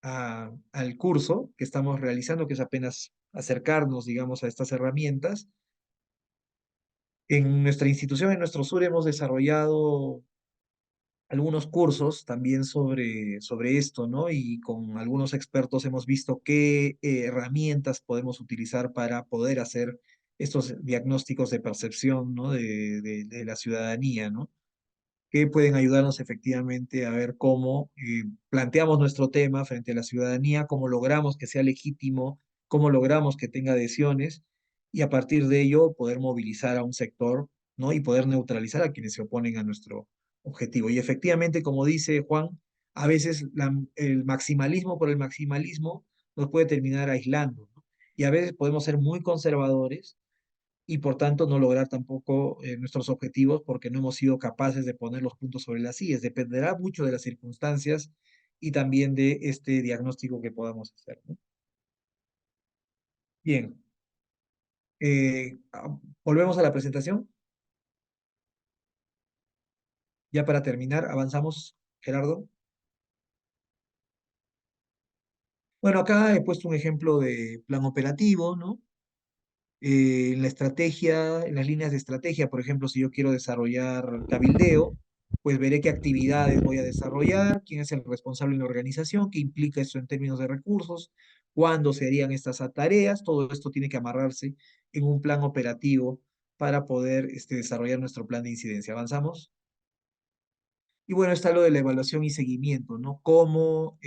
al curso que estamos realizando, que es apenas acercarnos, digamos, a estas herramientas. En nuestra institución, en nuestro sur, hemos desarrollado algunos cursos también sobre esto, ¿no? Y con algunos expertos hemos visto qué herramientas podemos utilizar para poder hacer estos diagnósticos de percepción, ¿no? De la ciudadanía, ¿no? Que pueden ayudarnos efectivamente a ver cómo planteamos nuestro tema frente a la ciudadanía, cómo logramos que sea legítimo, cómo logramos que tenga adhesiones y a partir de ello poder movilizar a un sector, ¿no? Y poder neutralizar a quienes se oponen a nuestro objetivo. Y efectivamente, como dice Juan, a veces el maximalismo por el maximalismo nos puede terminar aislando, ¿no? Y a veces podemos ser muy conservadores y por tanto no lograr tampoco nuestros objetivos porque no hemos sido capaces de poner los puntos sobre las íes. Dependerá mucho de las circunstancias y también de este diagnóstico que podamos hacer, ¿no? Bien, volvemos a la presentación. Ya para terminar, avanzamos, Gerardo. Bueno, acá he puesto un ejemplo de plan operativo, ¿no? En la estrategia, en las líneas de estrategia, por ejemplo, si yo quiero desarrollar cabildeo, pues veré qué actividades voy a desarrollar, quién es el responsable en la organización, qué implica eso en términos de recursos, cuándo se harían estas tareas, todo esto tiene que amarrarse en un plan operativo para poder desarrollar nuestro plan de incidencia. ¿Avanzamos? Y bueno, está lo de la evaluación y seguimiento, ¿no? Cómo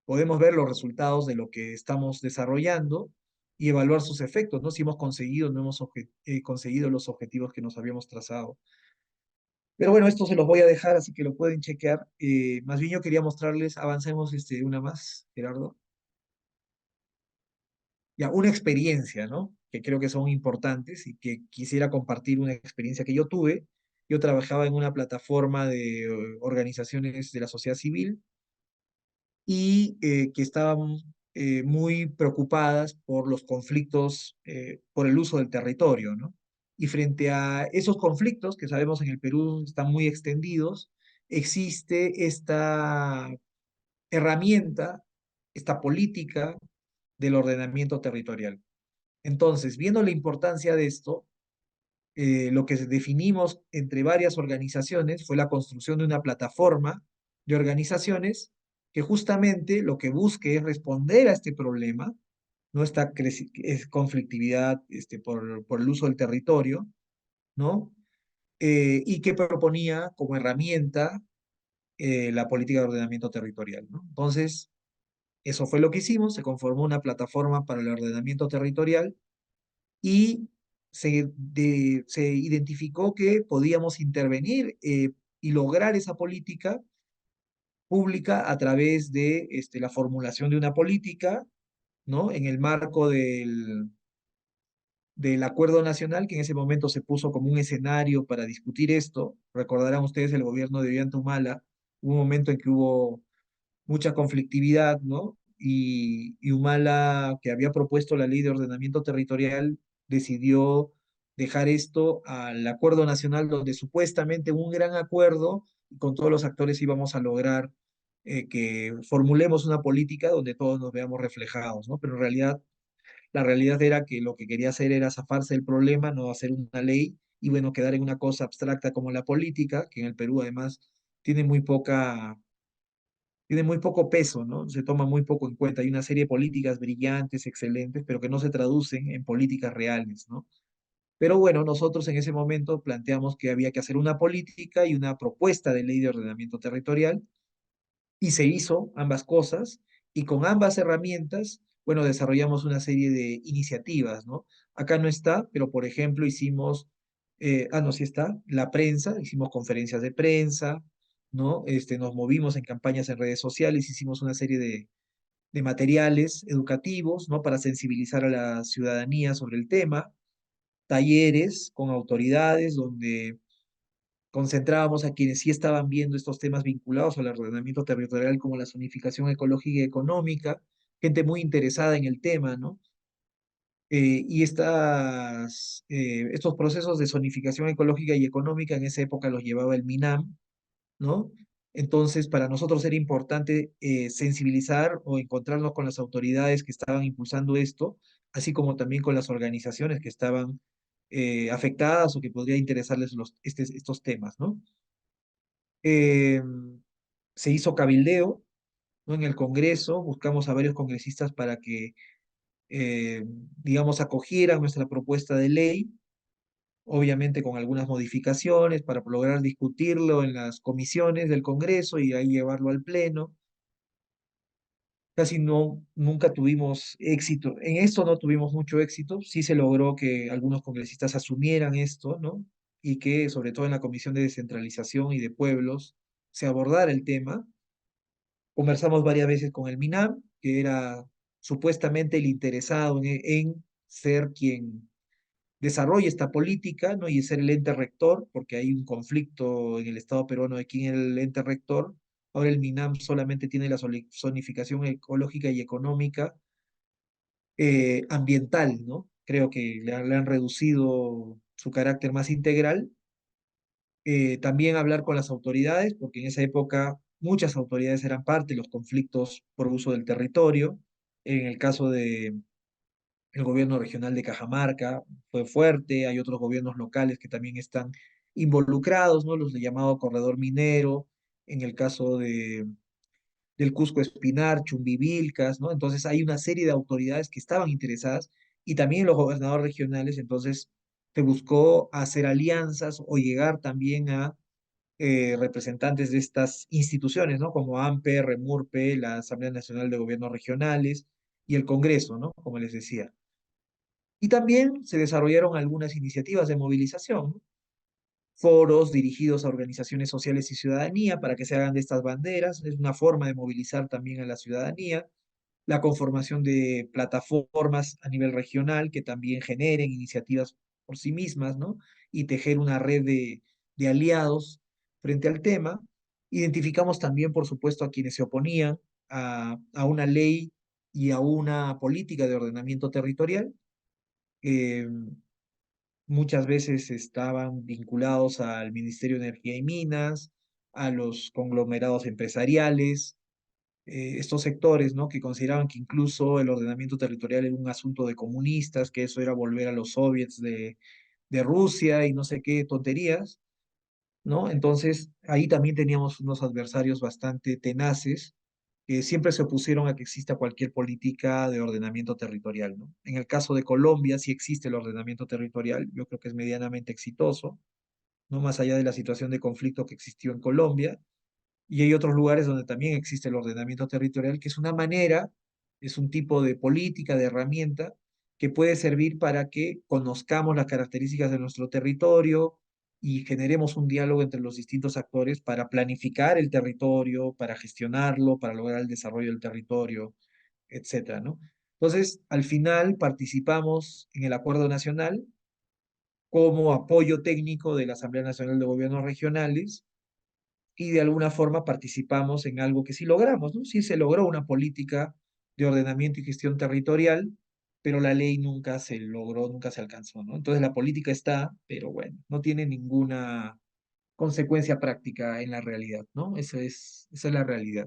podemos ver los resultados de lo que estamos desarrollando y evaluar sus efectos, ¿no? Si hemos conseguido o no hemos conseguido los objetivos que nos habíamos trazado. Pero bueno, esto se los voy a dejar, así que lo pueden chequear. Más bien yo quería mostrarles, avancemos una más, Gerardo. Ya, una experiencia, ¿no? Que creo que son importantes y que quisiera compartir una experiencia que yo tuve. Yo trabajaba en una plataforma de organizaciones de la sociedad civil y que estaban muy preocupadas por los conflictos, por el uso del territorio, ¿no? Y frente a esos conflictos, que sabemos en el Perú están muy extendidos, existe esta herramienta, esta política del ordenamiento territorial. Entonces, viendo la importancia de esto, lo que definimos entre varias organizaciones fue la construcción de una plataforma de organizaciones que justamente lo que busque es responder a este problema, ¿no? Es conflictividad por el uso del territorio, ¿no? Y que proponía como herramienta la política de ordenamiento territorial, ¿no? Entonces, eso fue lo que hicimos, se conformó una plataforma para el ordenamiento territorial y se identificó que podíamos intervenir y lograr esa política pública a través de la formulación de una política, ¿no? En el marco del acuerdo nacional, que en ese momento se puso como un escenario para discutir esto. Recordarán ustedes el gobierno de Ollanta Humala, hubo un momento en que hubo mucha conflictividad, ¿no? Y Humala, que había propuesto la ley de ordenamiento territorial, decidió dejar esto al acuerdo nacional, donde supuestamente un gran acuerdo, y con todos los actores íbamos a lograr que formulemos una política donde todos nos veamos reflejados, ¿no? Pero en realidad, la realidad era que lo que quería hacer era zafarse del problema, no hacer una ley, y bueno, quedar en una cosa abstracta como la política, que en el Perú además tiene muy poca tiene muy poco peso, ¿no? Se toma muy poco en cuenta. Hay una serie de políticas brillantes, excelentes, pero que no se traducen en políticas reales, ¿no? Pero bueno, nosotros en ese momento planteamos que había que hacer una política y una propuesta de ley de ordenamiento territorial y se hizo ambas cosas y con ambas herramientas, bueno, desarrollamos una serie de iniciativas, ¿no? Acá no está, pero por ejemplo hicimos, no, sí está, la prensa, hicimos conferencias de prensa, ¿no? Nos movimos en campañas en redes sociales, hicimos una serie de materiales educativos, ¿no? Para sensibilizar a la ciudadanía sobre el tema, talleres con autoridades donde concentrábamos a quienes sí estaban viendo estos temas vinculados al ordenamiento territorial como la zonificación ecológica y económica, gente muy interesada en el tema, ¿no? Y estos procesos de zonificación ecológica y económica en esa época los llevaba el MINAM, ¿no? Entonces, para nosotros era importante sensibilizar o encontrarnos con las autoridades que estaban impulsando esto, así como también con las organizaciones que estaban afectadas o que podría interesarles estos temas, ¿no? Eh, Se hizo cabildeo, ¿no? En el Congreso, buscamos a varios congresistas para que, eh, digamos, acogieran nuestra propuesta de ley, obviamente con algunas modificaciones para lograr discutirlo en las comisiones del Congreso y ahí llevarlo al Pleno. Casi no, nunca tuvimos éxito. En esto no tuvimos mucho éxito. Sí se logró que algunos congresistas asumieran esto, ¿no? Y que, sobre todo en la Comisión de Descentralización y de Pueblos, se abordara el tema. Conversamos varias veces con el MINAM, que era supuestamente el interesado en ser quien desarrolle esta política, ¿no? Y ser el ente rector, porque hay un conflicto en el Estado peruano de quién es el ente rector. Ahora el MINAM solamente tiene la zonificación ecológica y económica ambiental, ¿no? Creo que le han reducido su carácter más integral. También hablar con las autoridades, porque en esa época muchas autoridades eran parte de los conflictos por uso del territorio. En el caso de el gobierno regional de Cajamarca fue fuerte, hay otros gobiernos locales que también están involucrados, ¿no? Los de llamado corredor minero, en el caso del Cusco Espinar, Chumbivilcas, ¿no? Entonces hay una serie de autoridades que estaban interesadas y también los gobernadores regionales, entonces se buscó hacer alianzas o llegar también a representantes de estas instituciones, ¿no? Como AMPE, REMURPE, la Asamblea Nacional de Gobiernos Regionales y el Congreso, ¿no? Como les decía. Y también se desarrollaron algunas iniciativas de movilización, ¿no? Foros dirigidos a organizaciones sociales y ciudadanía para que se hagan de estas banderas. Es una forma de movilizar también a la ciudadanía. La conformación de plataformas a nivel regional que también generen iniciativas por sí mismas, ¿no? Y tejer una red de aliados frente al tema. Identificamos también, por supuesto, a quienes se oponían a una ley y a una política de ordenamiento territorial. Eh, Muchas veces estaban vinculados al Ministerio de Energía y Minas, a los conglomerados empresariales, estos sectores, ¿no? Que consideraban que incluso el ordenamiento territorial era un asunto de comunistas, que eso era volver a los soviets de Rusia y no sé qué tonterías, ¿no? Entonces, ahí también teníamos unos adversarios bastante tenaces que siempre se opusieron a que exista cualquier política de ordenamiento territorial, ¿no? En el caso de Colombia sí existe el ordenamiento territorial, yo creo que es medianamente exitoso, no más allá de la situación de conflicto que existió en Colombia, y hay otros lugares donde también existe el ordenamiento territorial, que es una manera, es un tipo de política, de herramienta, que puede servir para que conozcamos las características de nuestro territorio y generemos un diálogo entre los distintos actores para planificar el territorio, para gestionarlo, para lograr el desarrollo del territorio, etcétera, ¿no? Entonces, al final participamos en el acuerdo nacional como apoyo técnico de la Asamblea Nacional de Gobiernos Regionales y de alguna forma participamos en algo que sí logramos, ¿no? Sí se logró una política de ordenamiento y gestión territorial, pero la ley nunca se logró, nunca se alcanzó, ¿no? Entonces la política está, pero bueno, no tiene ninguna consecuencia práctica en la realidad, ¿no? Esa es la realidad.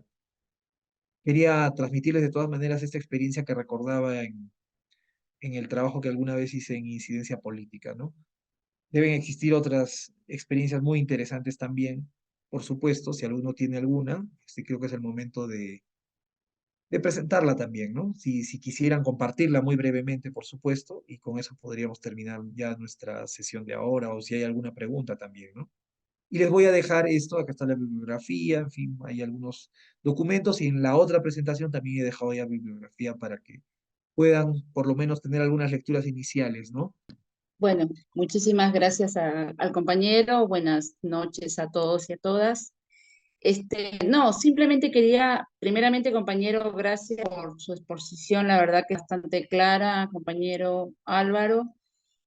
Quería transmitirles de todas maneras esta experiencia que recordaba en el trabajo que alguna vez hice en incidencia política, ¿no? Deben existir otras experiencias muy interesantes también, por supuesto, si alguno tiene alguna, creo que es el momento de presentarla también, ¿no? Si quisieran compartirla muy brevemente, por supuesto, y con eso podríamos terminar ya nuestra sesión de ahora, o si hay alguna pregunta también, ¿no? Y les voy a dejar esto, acá está la bibliografía, en fin, hay algunos documentos, y en la otra presentación también he dejado ya bibliografía para que puedan por lo menos tener algunas lecturas iniciales, ¿no? Bueno, muchísimas gracias al compañero. Buenas noches a todos y a todas. No, simplemente quería, primeramente, compañero, gracias por su exposición, la verdad que es bastante clara, compañero Álvaro.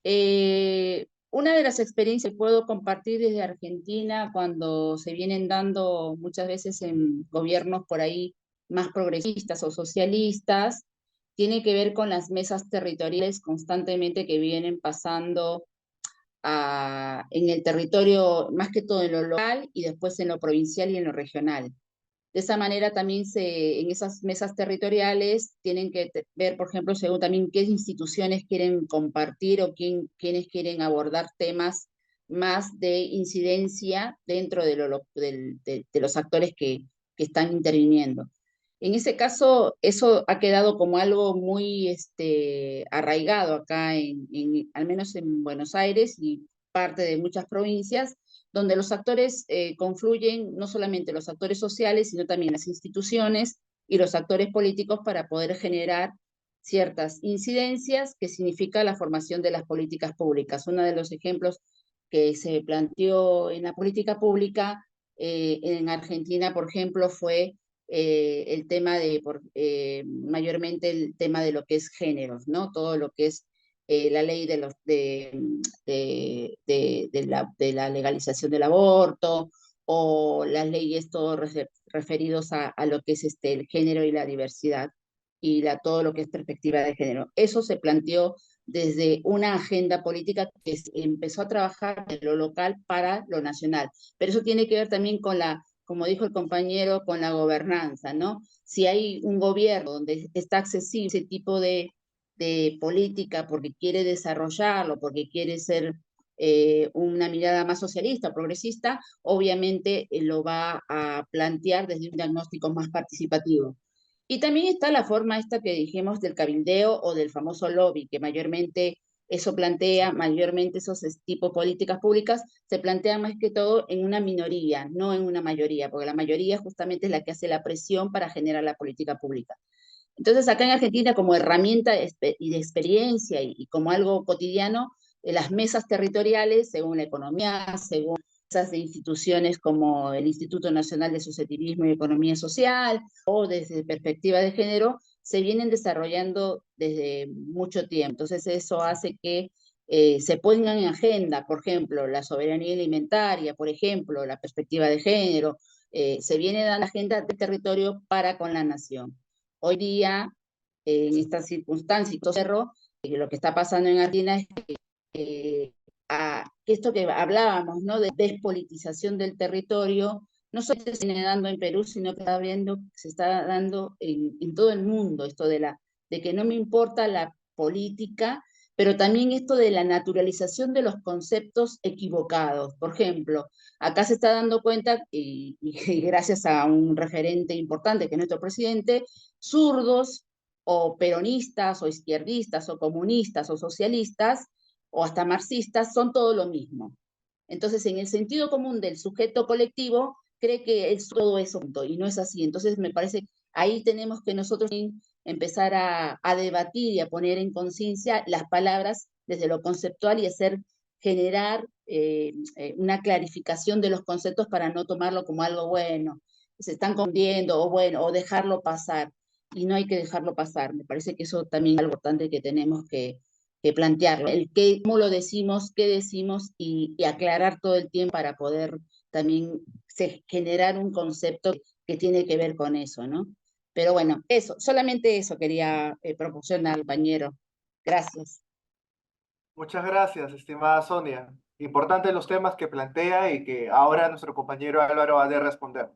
Una de las experiencias que puedo compartir desde Argentina, cuando se vienen dando muchas veces en gobiernos por ahí más progresistas o socialistas, tiene que ver con las mesas territoriales constantemente que vienen pasando en el territorio, más que todo en lo local y después en lo provincial y en lo regional. De esa manera también en esas mesas territoriales tienen que ver, por ejemplo, según también qué instituciones quieren compartir o quiénes quieren abordar temas más de incidencia dentro de los actores que están interviniendo. En ese caso, eso ha quedado como algo muy arraigado acá, al menos en Buenos Aires y parte de muchas provincias, donde los actores confluyen, no solamente los actores sociales, sino también las instituciones y los actores políticos para poder generar ciertas incidencias que significa la formación de las políticas públicas. Uno de los ejemplos que se planteó en la política pública en Argentina, por ejemplo, fue el tema mayormente el tema de lo que es géneros, ¿no? Todo lo que es la ley de la legalización del aborto o las leyes todos referidos a lo que es el género y la diversidad y todo lo que es perspectiva de género. Eso se planteó desde una agenda política que empezó a trabajar de lo local para lo nacional. Pero eso tiene que ver también con como dijo el compañero, con la gobernanza, ¿no? Si hay un gobierno donde está accesible ese tipo de política porque quiere desarrollarlo, porque quiere ser una mirada más socialista, progresista, obviamente lo va a plantear desde un diagnóstico más participativo. Y también está la forma esta que dijimos del cabildeo o del famoso lobby, que mayormente eso plantea, mayormente esos tipos de políticas públicas se plantean más que todo en una minoría, no en una mayoría, porque la mayoría justamente es la que hace la presión para generar la política pública. Entonces, acá en Argentina, como herramienta y de experiencia y como algo cotidiano, las mesas territoriales, según la economía, según esas de instituciones como el Instituto Nacional de Societivismo y Economía Social, o desde perspectiva de género, se vienen desarrollando desde mucho tiempo. Entonces, eso hace que se pongan en agenda, por ejemplo, la soberanía alimentaria, por ejemplo, la perspectiva de género, se viene dando la agenda del territorio para con la nación. Hoy día, en estas circunstancias, lo que está pasando en Argentina es que esto que hablábamos, ¿no? De despolitización del territorio, no solo se viene dando en Perú, sino que se está dando en todo el mundo, esto de que no me importa la política, pero también esto de la naturalización de los conceptos equivocados. Por ejemplo, acá se está dando cuenta, y gracias a un referente importante que es nuestro presidente, zurdos o peronistas o izquierdistas o comunistas o socialistas o hasta marxistas son todo lo mismo. Entonces, en el sentido común del sujeto colectivo, cree que es todo eso y no es así. Entonces, me parece ahí tenemos que nosotros empezar a debatir y a poner en conciencia las palabras desde lo conceptual y generar una clarificación de los conceptos para no tomarlo como algo bueno, se están confundiendo o bueno, o dejarlo pasar. Y no hay que dejarlo pasar. Me parece que eso también es algo importante que tenemos que plantearlo. El qué, cómo lo decimos, qué decimos y aclarar todo el tiempo para poder también generar un concepto que tiene que ver con eso, ¿no? Pero bueno, eso, solamente eso quería proporcionar, compañero. Gracias. Muchas gracias, estimada Sonia. Importantes los temas que plantea y que ahora nuestro compañero Álvaro ha de responder.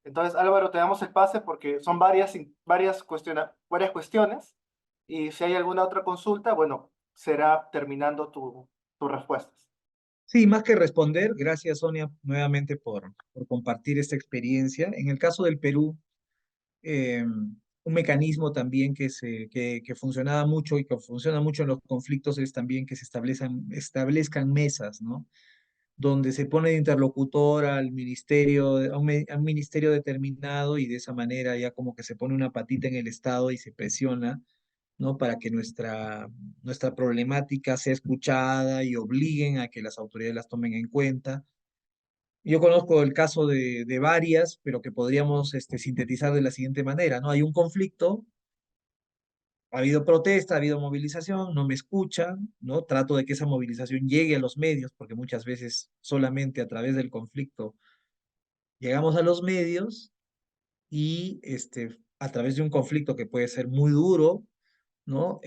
Entonces, Álvaro, te damos el pase porque son varias cuestiones y si hay alguna otra consulta, bueno, será terminando tus respuestas. Sí, más que responder, gracias Sonia nuevamente por compartir esta experiencia. En el caso del Perú, un mecanismo también que funcionaba mucho y que funciona mucho en los conflictos es también que se establezcan mesas, ¿no? Donde se pone de interlocutor al ministerio, a un ministerio determinado y de esa manera ya como que se pone una patita en el Estado y se presiona, ¿no? Para que nuestra problemática sea escuchada y obliguen a que las autoridades las tomen en cuenta. Yo conozco el caso de varias, pero que podríamos sintetizar de la siguiente manera, ¿no? Hay un conflicto, ha habido protesta, ha habido movilización, no me escuchan, ¿no? Trato de que esa movilización llegue a los medios, porque muchas veces solamente a través del conflicto llegamos a los medios y a través de un conflicto que puede ser muy duro, ¿no?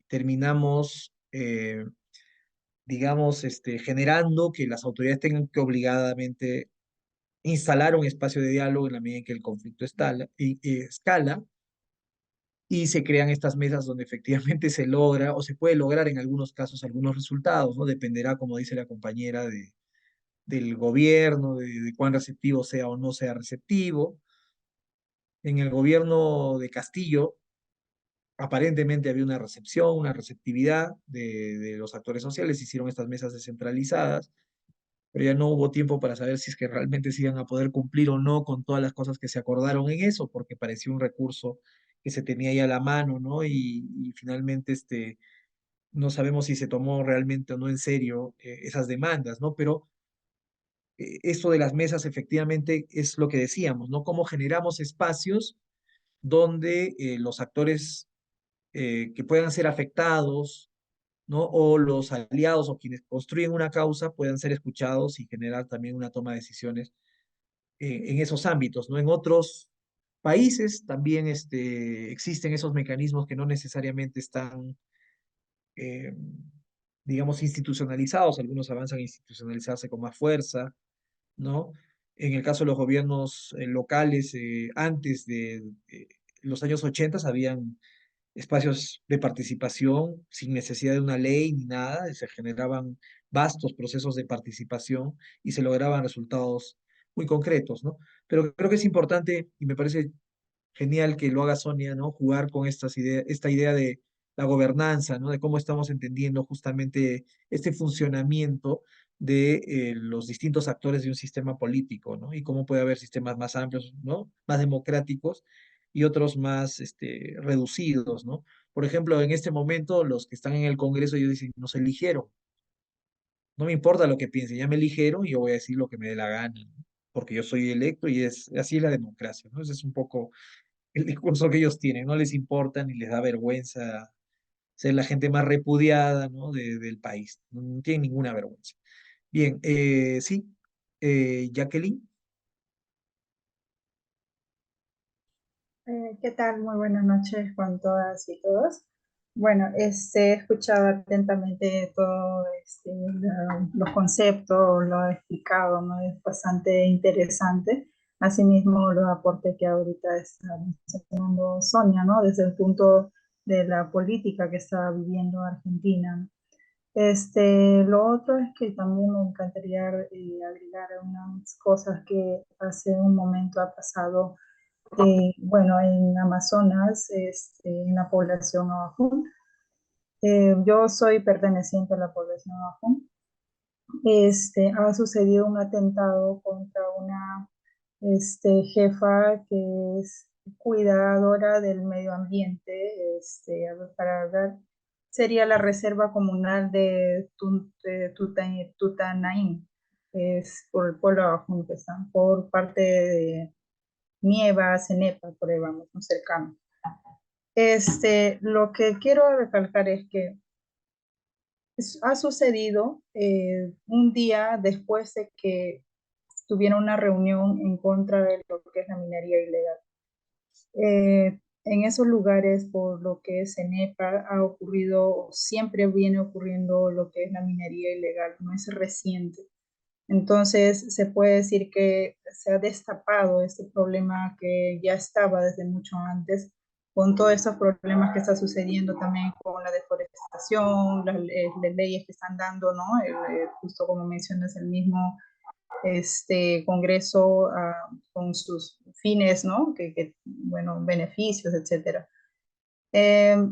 Terminamos, digamos, generando que las autoridades tengan que obligadamente instalar un espacio de diálogo en la medida en que el conflicto escala y se crean estas mesas donde efectivamente se logra o se puede lograr en algunos casos algunos resultados, ¿no? Dependerá, como dice la compañera, del gobierno, de cuán receptivo sea o no sea receptivo. En el gobierno de Castillo, aparentemente había una recepción, una receptividad de los actores sociales, hicieron estas mesas descentralizadas, pero ya no hubo tiempo para saber si es que realmente se iban a poder cumplir o no con todas las cosas que se acordaron en eso, porque parecía un recurso que se tenía ya a la mano, ¿no? Y finalmente no sabemos si se tomó realmente o no en serio esas demandas, ¿no? Pero esto de las mesas efectivamente es lo que decíamos, ¿no? Cómo generamos espacios donde los actores que puedan ser afectados, ¿no? O los aliados o quienes construyen una causa puedan ser escuchados y generar también una toma de decisiones en esos ámbitos, ¿no? En otros países también existen esos mecanismos que no necesariamente están, eh, digamos, institucionalizados, algunos avanzan a institucionalizarse con más fuerza, ¿no? En el caso de los gobiernos locales, antes de los años 80 habían espacios de participación sin necesidad de una ley ni nada, y se generaban vastos procesos de participación y se lograban resultados muy concretos, ¿no? Pero creo que es importante y me parece genial que lo haga Sonia, ¿no? Jugar con esta idea de la gobernanza, ¿no? De cómo estamos entendiendo justamente este funcionamiento de los distintos actores de un sistema político, ¿no? Y cómo puede haber sistemas más amplios, ¿no? Más democráticos y otros más reducidos, ¿no? Por ejemplo, en este momento, los que están en el Congreso, ellos dicen, nos eligieron. No me importa lo que piensen, ya me eligieron y yo voy a decir lo que me dé la gana, ¿no? Porque yo soy electo y así es la democracia, ¿no? Ese es un poco el discurso que ellos tienen, no les importa ni les da vergüenza ser la gente más repudiada, ¿no? del país, no tienen ninguna vergüenza. Bien, sí, Jacqueline. ¿Qué tal? Muy buenas noches con todas y todos. Bueno, he escuchado atentamente todo los conceptos, lo he explicado, ¿no? Es bastante interesante. Asimismo, los aportes que ahorita está mencionando Sonia, ¿no? Desde el punto de la política que está viviendo Argentina. Lo otro es que también me encantaría agregar unas cosas que hace un momento ha pasado, bueno, en Amazonas, en la población Abajún. Yo soy perteneciente a la población Abajún. Ha sucedido un atentado contra una jefa que es cuidadora del medio ambiente, a ver, para dar, sería la reserva comunal de Tutanaín, es por el pueblo abajo que están, por parte de Nieva, Cenepa, por ahí vamos, muy cercano. Lo que quiero recalcar es que ha sucedido un día después de que tuvieron una reunión en contra de lo que es la minería ilegal. En esos lugares, por lo que es CENEPA, ha ocurrido, siempre viene ocurriendo lo que es la minería ilegal, no es reciente. Entonces, se puede decir que se ha destapado este problema que ya estaba desde mucho antes, con todos estos problemas que está sucediendo también con la deforestación, las leyes que están dando, ¿no? Justo como mencionas, el mismo Congreso con sus fines, ¿no? Bueno, beneficios, etcétera.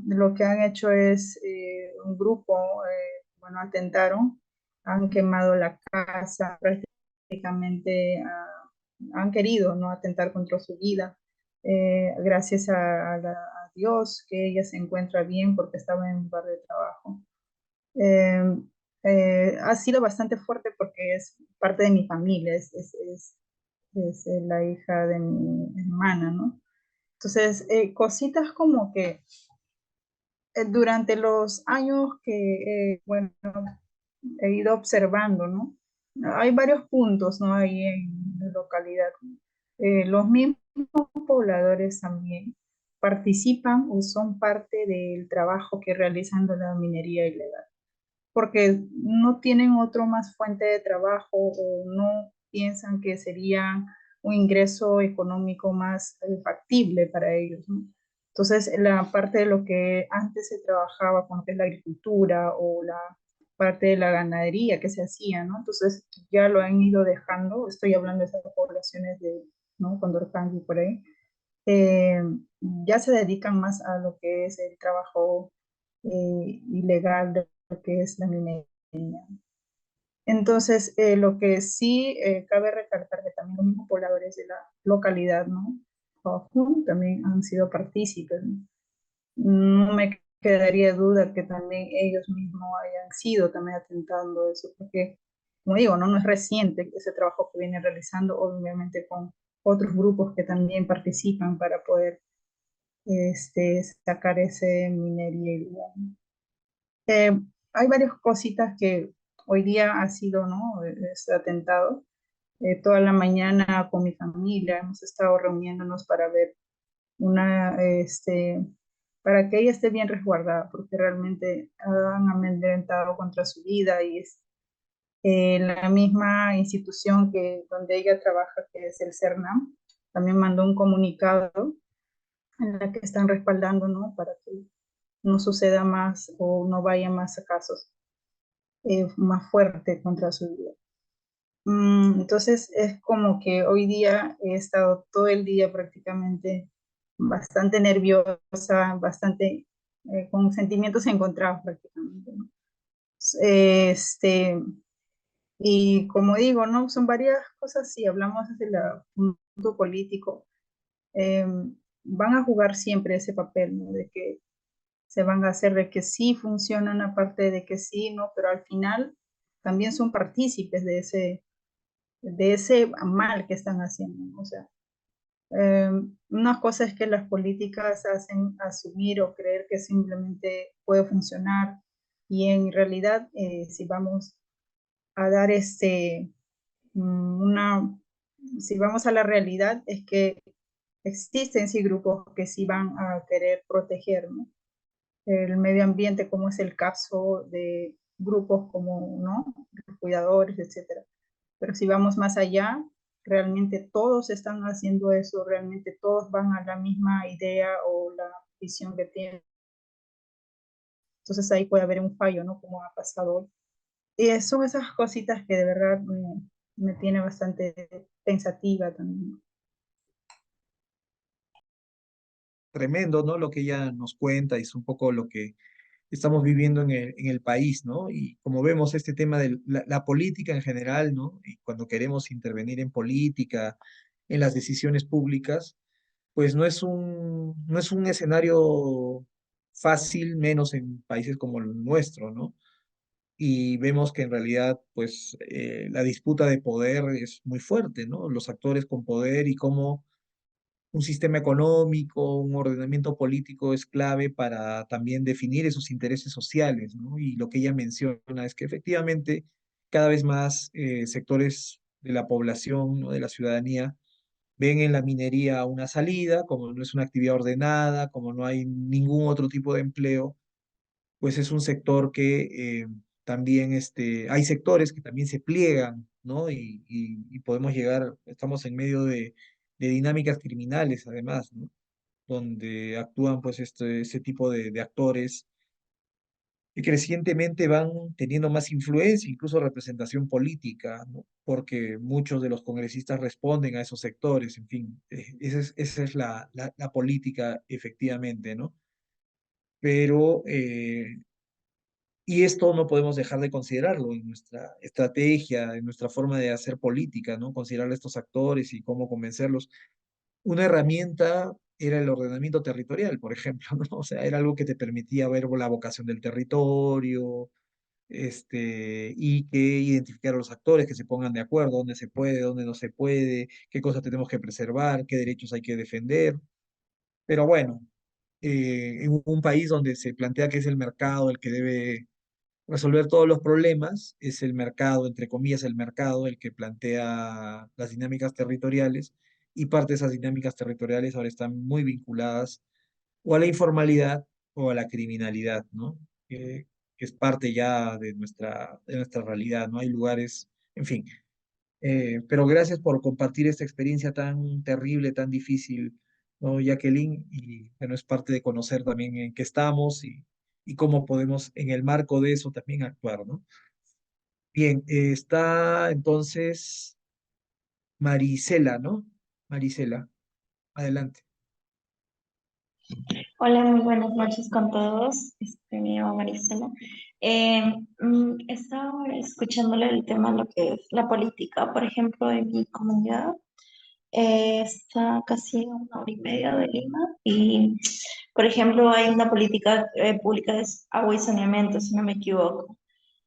Lo que han hecho es un grupo, bueno, atentaron, han quemado la casa, prácticamente han querido, ¿no? Atentar contra su vida. Gracias a Dios que ella se encuentra bien porque estaba en un lugar de trabajo. Ha sido bastante fuerte porque es parte de mi familia, es la hija de mi hermana, ¿no? Entonces, cositas como que durante los años que, bueno, he ido observando, ¿no? Hay varios puntos, ¿no? Ahí en la localidad. Los mismos pobladores también participan o son parte del trabajo que realizan de la minería ilegal, porque no tienen otro más fuente de trabajo o no piensan que sería un ingreso económico más factible para ellos, ¿no? Entonces, la parte de lo que antes se trabajaba con lo que es la agricultura o la parte de la ganadería que se hacía, ¿no? Entonces, ya lo han ido dejando, estoy hablando de esas poblaciones de, ¿no? Condorcanqui por ahí, eh, ya se dedican más a lo que es el trabajo ilegal de lo que es la minería. Entonces, lo que sí cabe recalcar que también los mismos pobladores de la localidad, ¿no? También han sido partícipes, ¿no? No me quedaría duda que también ellos mismos hayan sido también atentando eso, porque, como digo, no es reciente ese trabajo que viene realizando, obviamente con otros grupos que también participan para poder sacar ese minería ilegal. Hay varias cositas que hoy día ha sido, ¿no? Este atentado. Toda la mañana con mi familia hemos estado reuniéndonos para ver para que ella esté bien resguardada, porque realmente han amedrentado contra su vida y es la misma institución donde ella trabaja, que es el CERNAM, también mandó un comunicado en la que están respaldando, ¿no? Para que no suceda más o no vaya más a casos más fuertes contra su vida. Entonces es como que hoy día he estado todo el día prácticamente bastante nerviosa, bastante con sentimientos encontrados prácticamente, ¿no? Este, y como digo, ¿no? Son varias cosas, si hablamos desde el punto político, eh, van a jugar siempre ese papel, ¿no? De que se van a hacer de que sí funcionan, aparte de que sí, ¿no? Pero al final también son partícipes de ese mal que están haciendo, ¿no? O sea, una cosa es que las políticas hacen asumir o creer que simplemente puede funcionar y en realidad si vamos a dar una, si vamos a la realidad es que existen sí grupos que sí van a querer proteger, ¿no? El medio ambiente, como es el caso de grupos como, ¿no? Los cuidadores, etcétera. Pero si vamos más allá, realmente todos están haciendo eso, realmente todos van a la misma idea o la visión que tienen Entonces ahí puede haber un fallo, ¿no? Como ha pasado hoy. Y son esas cositas que de verdad me tiene bastante pensativa también. Tremendo, ¿no? Lo que ella nos cuenta y es un poco lo que estamos viviendo en el país, ¿no? Y como vemos este tema de la política en general, ¿no? Y cuando queremos intervenir en política, en las decisiones públicas, pues no es un escenario fácil, menos en países como el nuestro, ¿no? Y vemos que en realidad, pues, la disputa de poder es muy fuerte, ¿no? Los actores con poder y cómo un sistema económico, un ordenamiento político es clave para también definir esos intereses sociales, ¿no? Y lo que ella menciona es que efectivamente cada vez más sectores de la población, ¿no? De la ciudadanía, ven en la minería una salida, como no es una actividad ordenada, como no hay ningún otro tipo de empleo, pues es un sector que también hay sectores que también se pliegan, ¿no? Y podemos llegar, estamos en medio de dinámicas criminales además, ¿no? Donde actúan pues ese tipo de actores que crecientemente van teniendo más influencia, incluso representación política, ¿no? Porque muchos de los congresistas responden a esos sectores, en fin, esa es la política efectivamente, ¿no? Pero y esto no podemos dejar de considerarlo en nuestra estrategia, en nuestra forma de hacer política, ¿no? Considerar a estos actores y cómo convencerlos. Una herramienta era el ordenamiento territorial, por ejemplo, ¿no? O sea, era algo que te permitía ver la vocación del territorio, y que identificar a los actores, que se pongan de acuerdo, dónde se puede, dónde no se puede, qué cosas tenemos que preservar, qué derechos hay que defender. Pero bueno, en un país donde se plantea que es el mercado el que debe resolver todos los problemas, es el mercado, entre comillas, el mercado el que plantea las dinámicas territoriales y parte de esas dinámicas territoriales ahora están muy vinculadas o a la informalidad o a la criminalidad, ¿no? Que es parte ya de nuestra realidad, ¿no? Hay lugares, en fin. Pero gracias por compartir esta experiencia tan terrible, tan difícil, ¿no, Jacqueline? Y bueno, es parte de conocer también en qué estamos y cómo podemos en el marco de eso también actuar, ¿no? Bien, está entonces Marisela, ¿no? Marisela, adelante. Hola, muy buenas noches con todos. Me llamo Marisela. Estaba ahora escuchándole el tema de lo que es la política, por ejemplo, en mi comunidad. Está casi a 1 hora y media de Lima y, por ejemplo, hay una política pública de agua y saneamiento, si no me equivoco.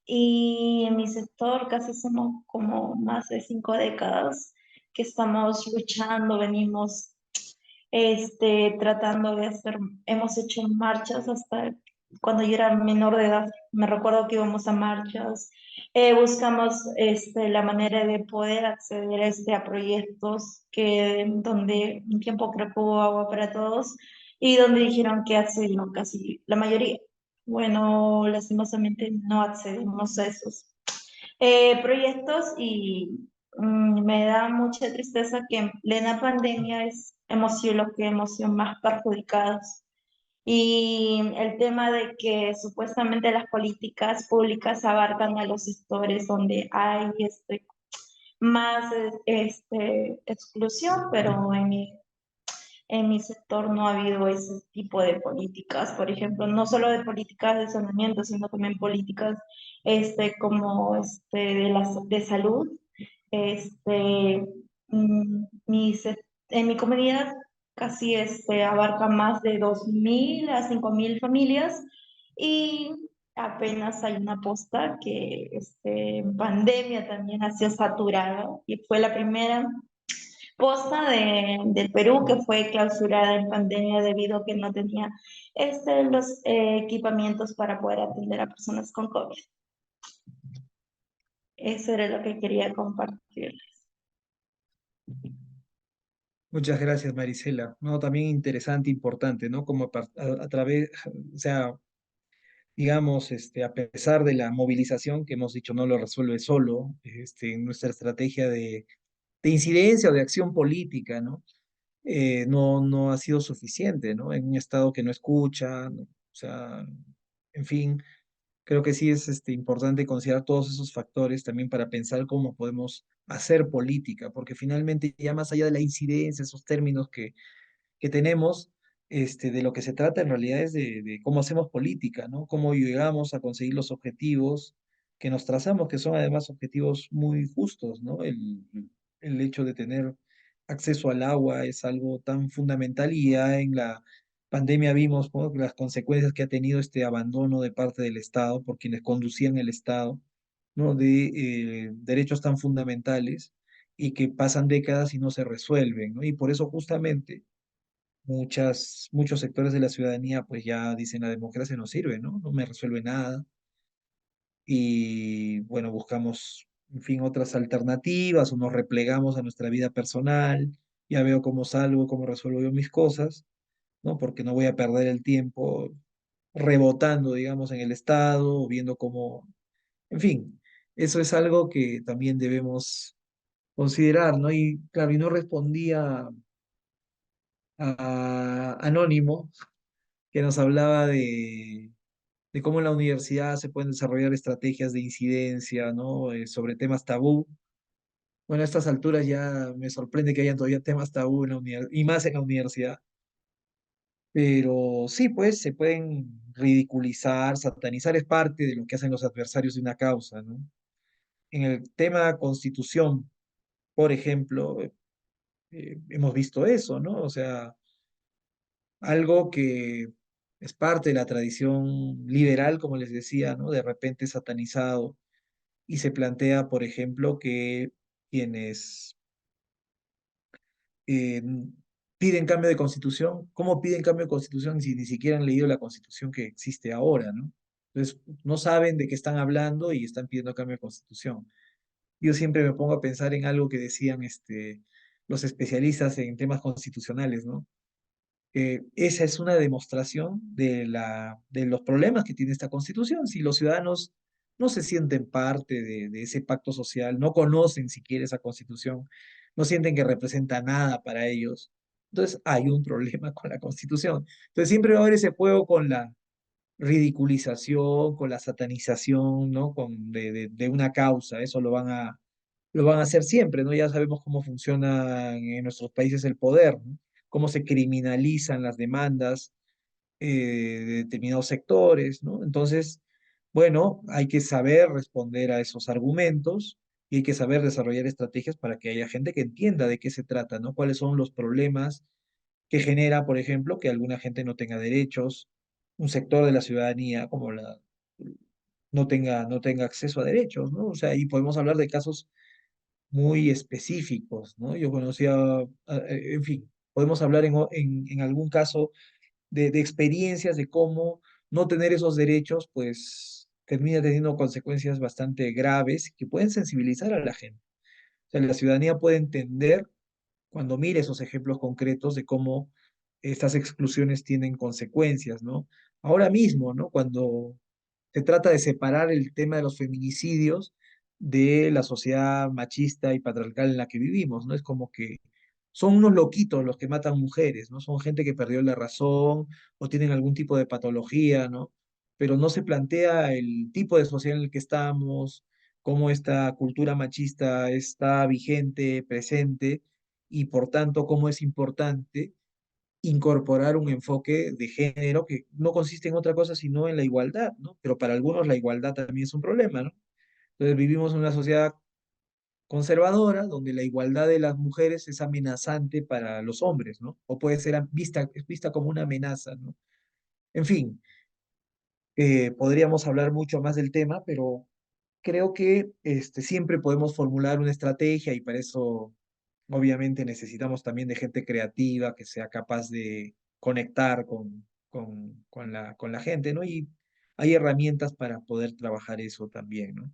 Y en mi sector casi somos como más de 5 décadas que estamos luchando, venimos tratando de hacer, hemos hecho marchas hasta cuando yo era menor de edad. Me recuerdo que íbamos a marchas, buscamos la manera de poder acceder a proyectos que, donde un tiempo creo que hubo agua para todos y donde dijeron que accedieron casi la mayoría. Bueno, lastimosamente no accedimos a esos proyectos y me da mucha tristeza que en plena pandemia hemos sido los que hemos sido más perjudicados. Y el tema de que supuestamente las políticas públicas abarcan a los sectores donde hay más exclusión, pero en mi sector no ha habido ese tipo de políticas, por ejemplo, no solo de políticas de saneamiento, sino también políticas como de salud. Este, en mi comunidad casi abarca más de 2.000 a 5.000 familias y apenas hay una posta que en pandemia también ha sido saturada y fue la primera posta del Perú que fue clausurada en pandemia debido a que no tenía los equipamientos para poder atender a personas con COVID. Eso era lo que quería compartir. Muchas gracias, Marisela. No, también interesante, importante, ¿no? Como a través, o sea, digamos, a pesar de la movilización que hemos dicho no lo resuelve solo, nuestra estrategia de incidencia o de acción política, ¿no? No ha sido suficiente, ¿no? En un Estado que no escucha, ¿no? O sea, En fin, creo que sí es importante considerar todos esos factores también para pensar cómo podemos hacer política, porque finalmente ya más allá de la incidencia, esos términos que tenemos, de lo que se trata en realidad es de cómo hacemos política, ¿no? Cómo llegamos a conseguir los objetivos que nos trazamos, que son además objetivos muy justos, ¿no? El hecho de tener acceso al agua es algo tan fundamental y ya en la pandemia vimos, ¿no?, las consecuencias que ha tenido este abandono de parte del Estado por quienes conducían el Estado, ¿no? De derechos tan fundamentales y que pasan décadas y no se resuelven, ¿no? Y por eso justamente muchos sectores de la ciudadanía pues ya dicen la democracia no sirve, ¿no? No me resuelve nada. Y bueno, buscamos, en fin, otras alternativas o nos replegamos a nuestra vida personal. Ya veo cómo salgo, cómo resuelvo yo mis cosas, ¿no? Porque no voy a perder el tiempo rebotando, digamos, en el Estado o viendo cómo, en fin, eso es algo que también debemos considerar, ¿no? Y claro, y no respondía a Anónimo, que nos hablaba de cómo en la universidad se pueden desarrollar estrategias de incidencia, ¿no? Sobre temas tabú. Bueno, a estas alturas ya me sorprende que hayan todavía temas tabú en la y más en la universidad. Pero sí, pues se pueden ridiculizar, satanizar, es parte de lo que hacen los adversarios de una causa, ¿no? En el tema constitución, por ejemplo, hemos visto eso, ¿no? O sea, algo que es parte de la tradición liberal, como les decía, ¿no? De repente satanizado y se plantea, por ejemplo, que quienes eh, piden cambio de constitución, ¿cómo piden cambio de constitución si ni siquiera han leído la constitución que existe ahora, ¿no? Entonces, no saben de qué están hablando y están pidiendo cambio de constitución. Yo siempre me pongo a pensar en algo que decían los especialistas en temas constitucionales, ¿no? Esa es una demostración de los problemas que tiene esta constitución. Si los ciudadanos no se sienten parte de ese pacto social, no conocen siquiera esa constitución, no sienten que representa nada para ellos, entonces hay un problema con la constitución. Entonces siempre va a haber ese juego con la ridiculización, con la satanización, ¿no? De una causa, eso lo van a hacer siempre, ¿no? Ya sabemos cómo funciona en nuestros países el poder, ¿no? Cómo se criminalizan las demandas de determinados sectores, ¿no? Entonces, bueno, hay que saber responder a esos argumentos y hay que saber desarrollar estrategias para que haya gente que entienda de qué se trata, ¿no? Cuáles son los problemas que genera, por ejemplo, que alguna gente no tenga derechos, un sector de la ciudadanía como no tenga acceso a derechos, ¿no? O sea, y podemos hablar de casos muy específicos, ¿no? Yo conocía, en fin, podemos hablar en algún caso de experiencias de cómo no tener esos derechos, pues termina teniendo consecuencias bastante graves que pueden sensibilizar a la gente. O sea, la ciudadanía puede entender cuando mire esos ejemplos concretos de cómo estas exclusiones tienen consecuencias, ¿no? Ahora mismo, ¿no? Cuando se trata de separar el tema de los feminicidios de la sociedad machista y patriarcal en la que vivimos, ¿no? Es como que son unos loquitos los que matan mujeres, ¿no? Son gente que perdió la razón o tienen algún tipo de patología, ¿no? Pero no se plantea el tipo de sociedad en el que estamos, cómo esta cultura machista está vigente, presente, y por tanto cómo es importante incorporar un enfoque de género que no consiste en otra cosa sino en la igualdad, ¿no? Pero para algunos la igualdad también es un problema, ¿no? Entonces vivimos en una sociedad conservadora donde la igualdad de las mujeres es amenazante para los hombres, ¿no? O puede ser vista como una amenaza, ¿no? En fin, podríamos hablar mucho más del tema, pero creo que siempre podemos formular una estrategia y para eso obviamente necesitamos también de gente creativa que sea capaz de conectar con la gente, ¿no? Y hay herramientas para poder trabajar eso también, ¿no?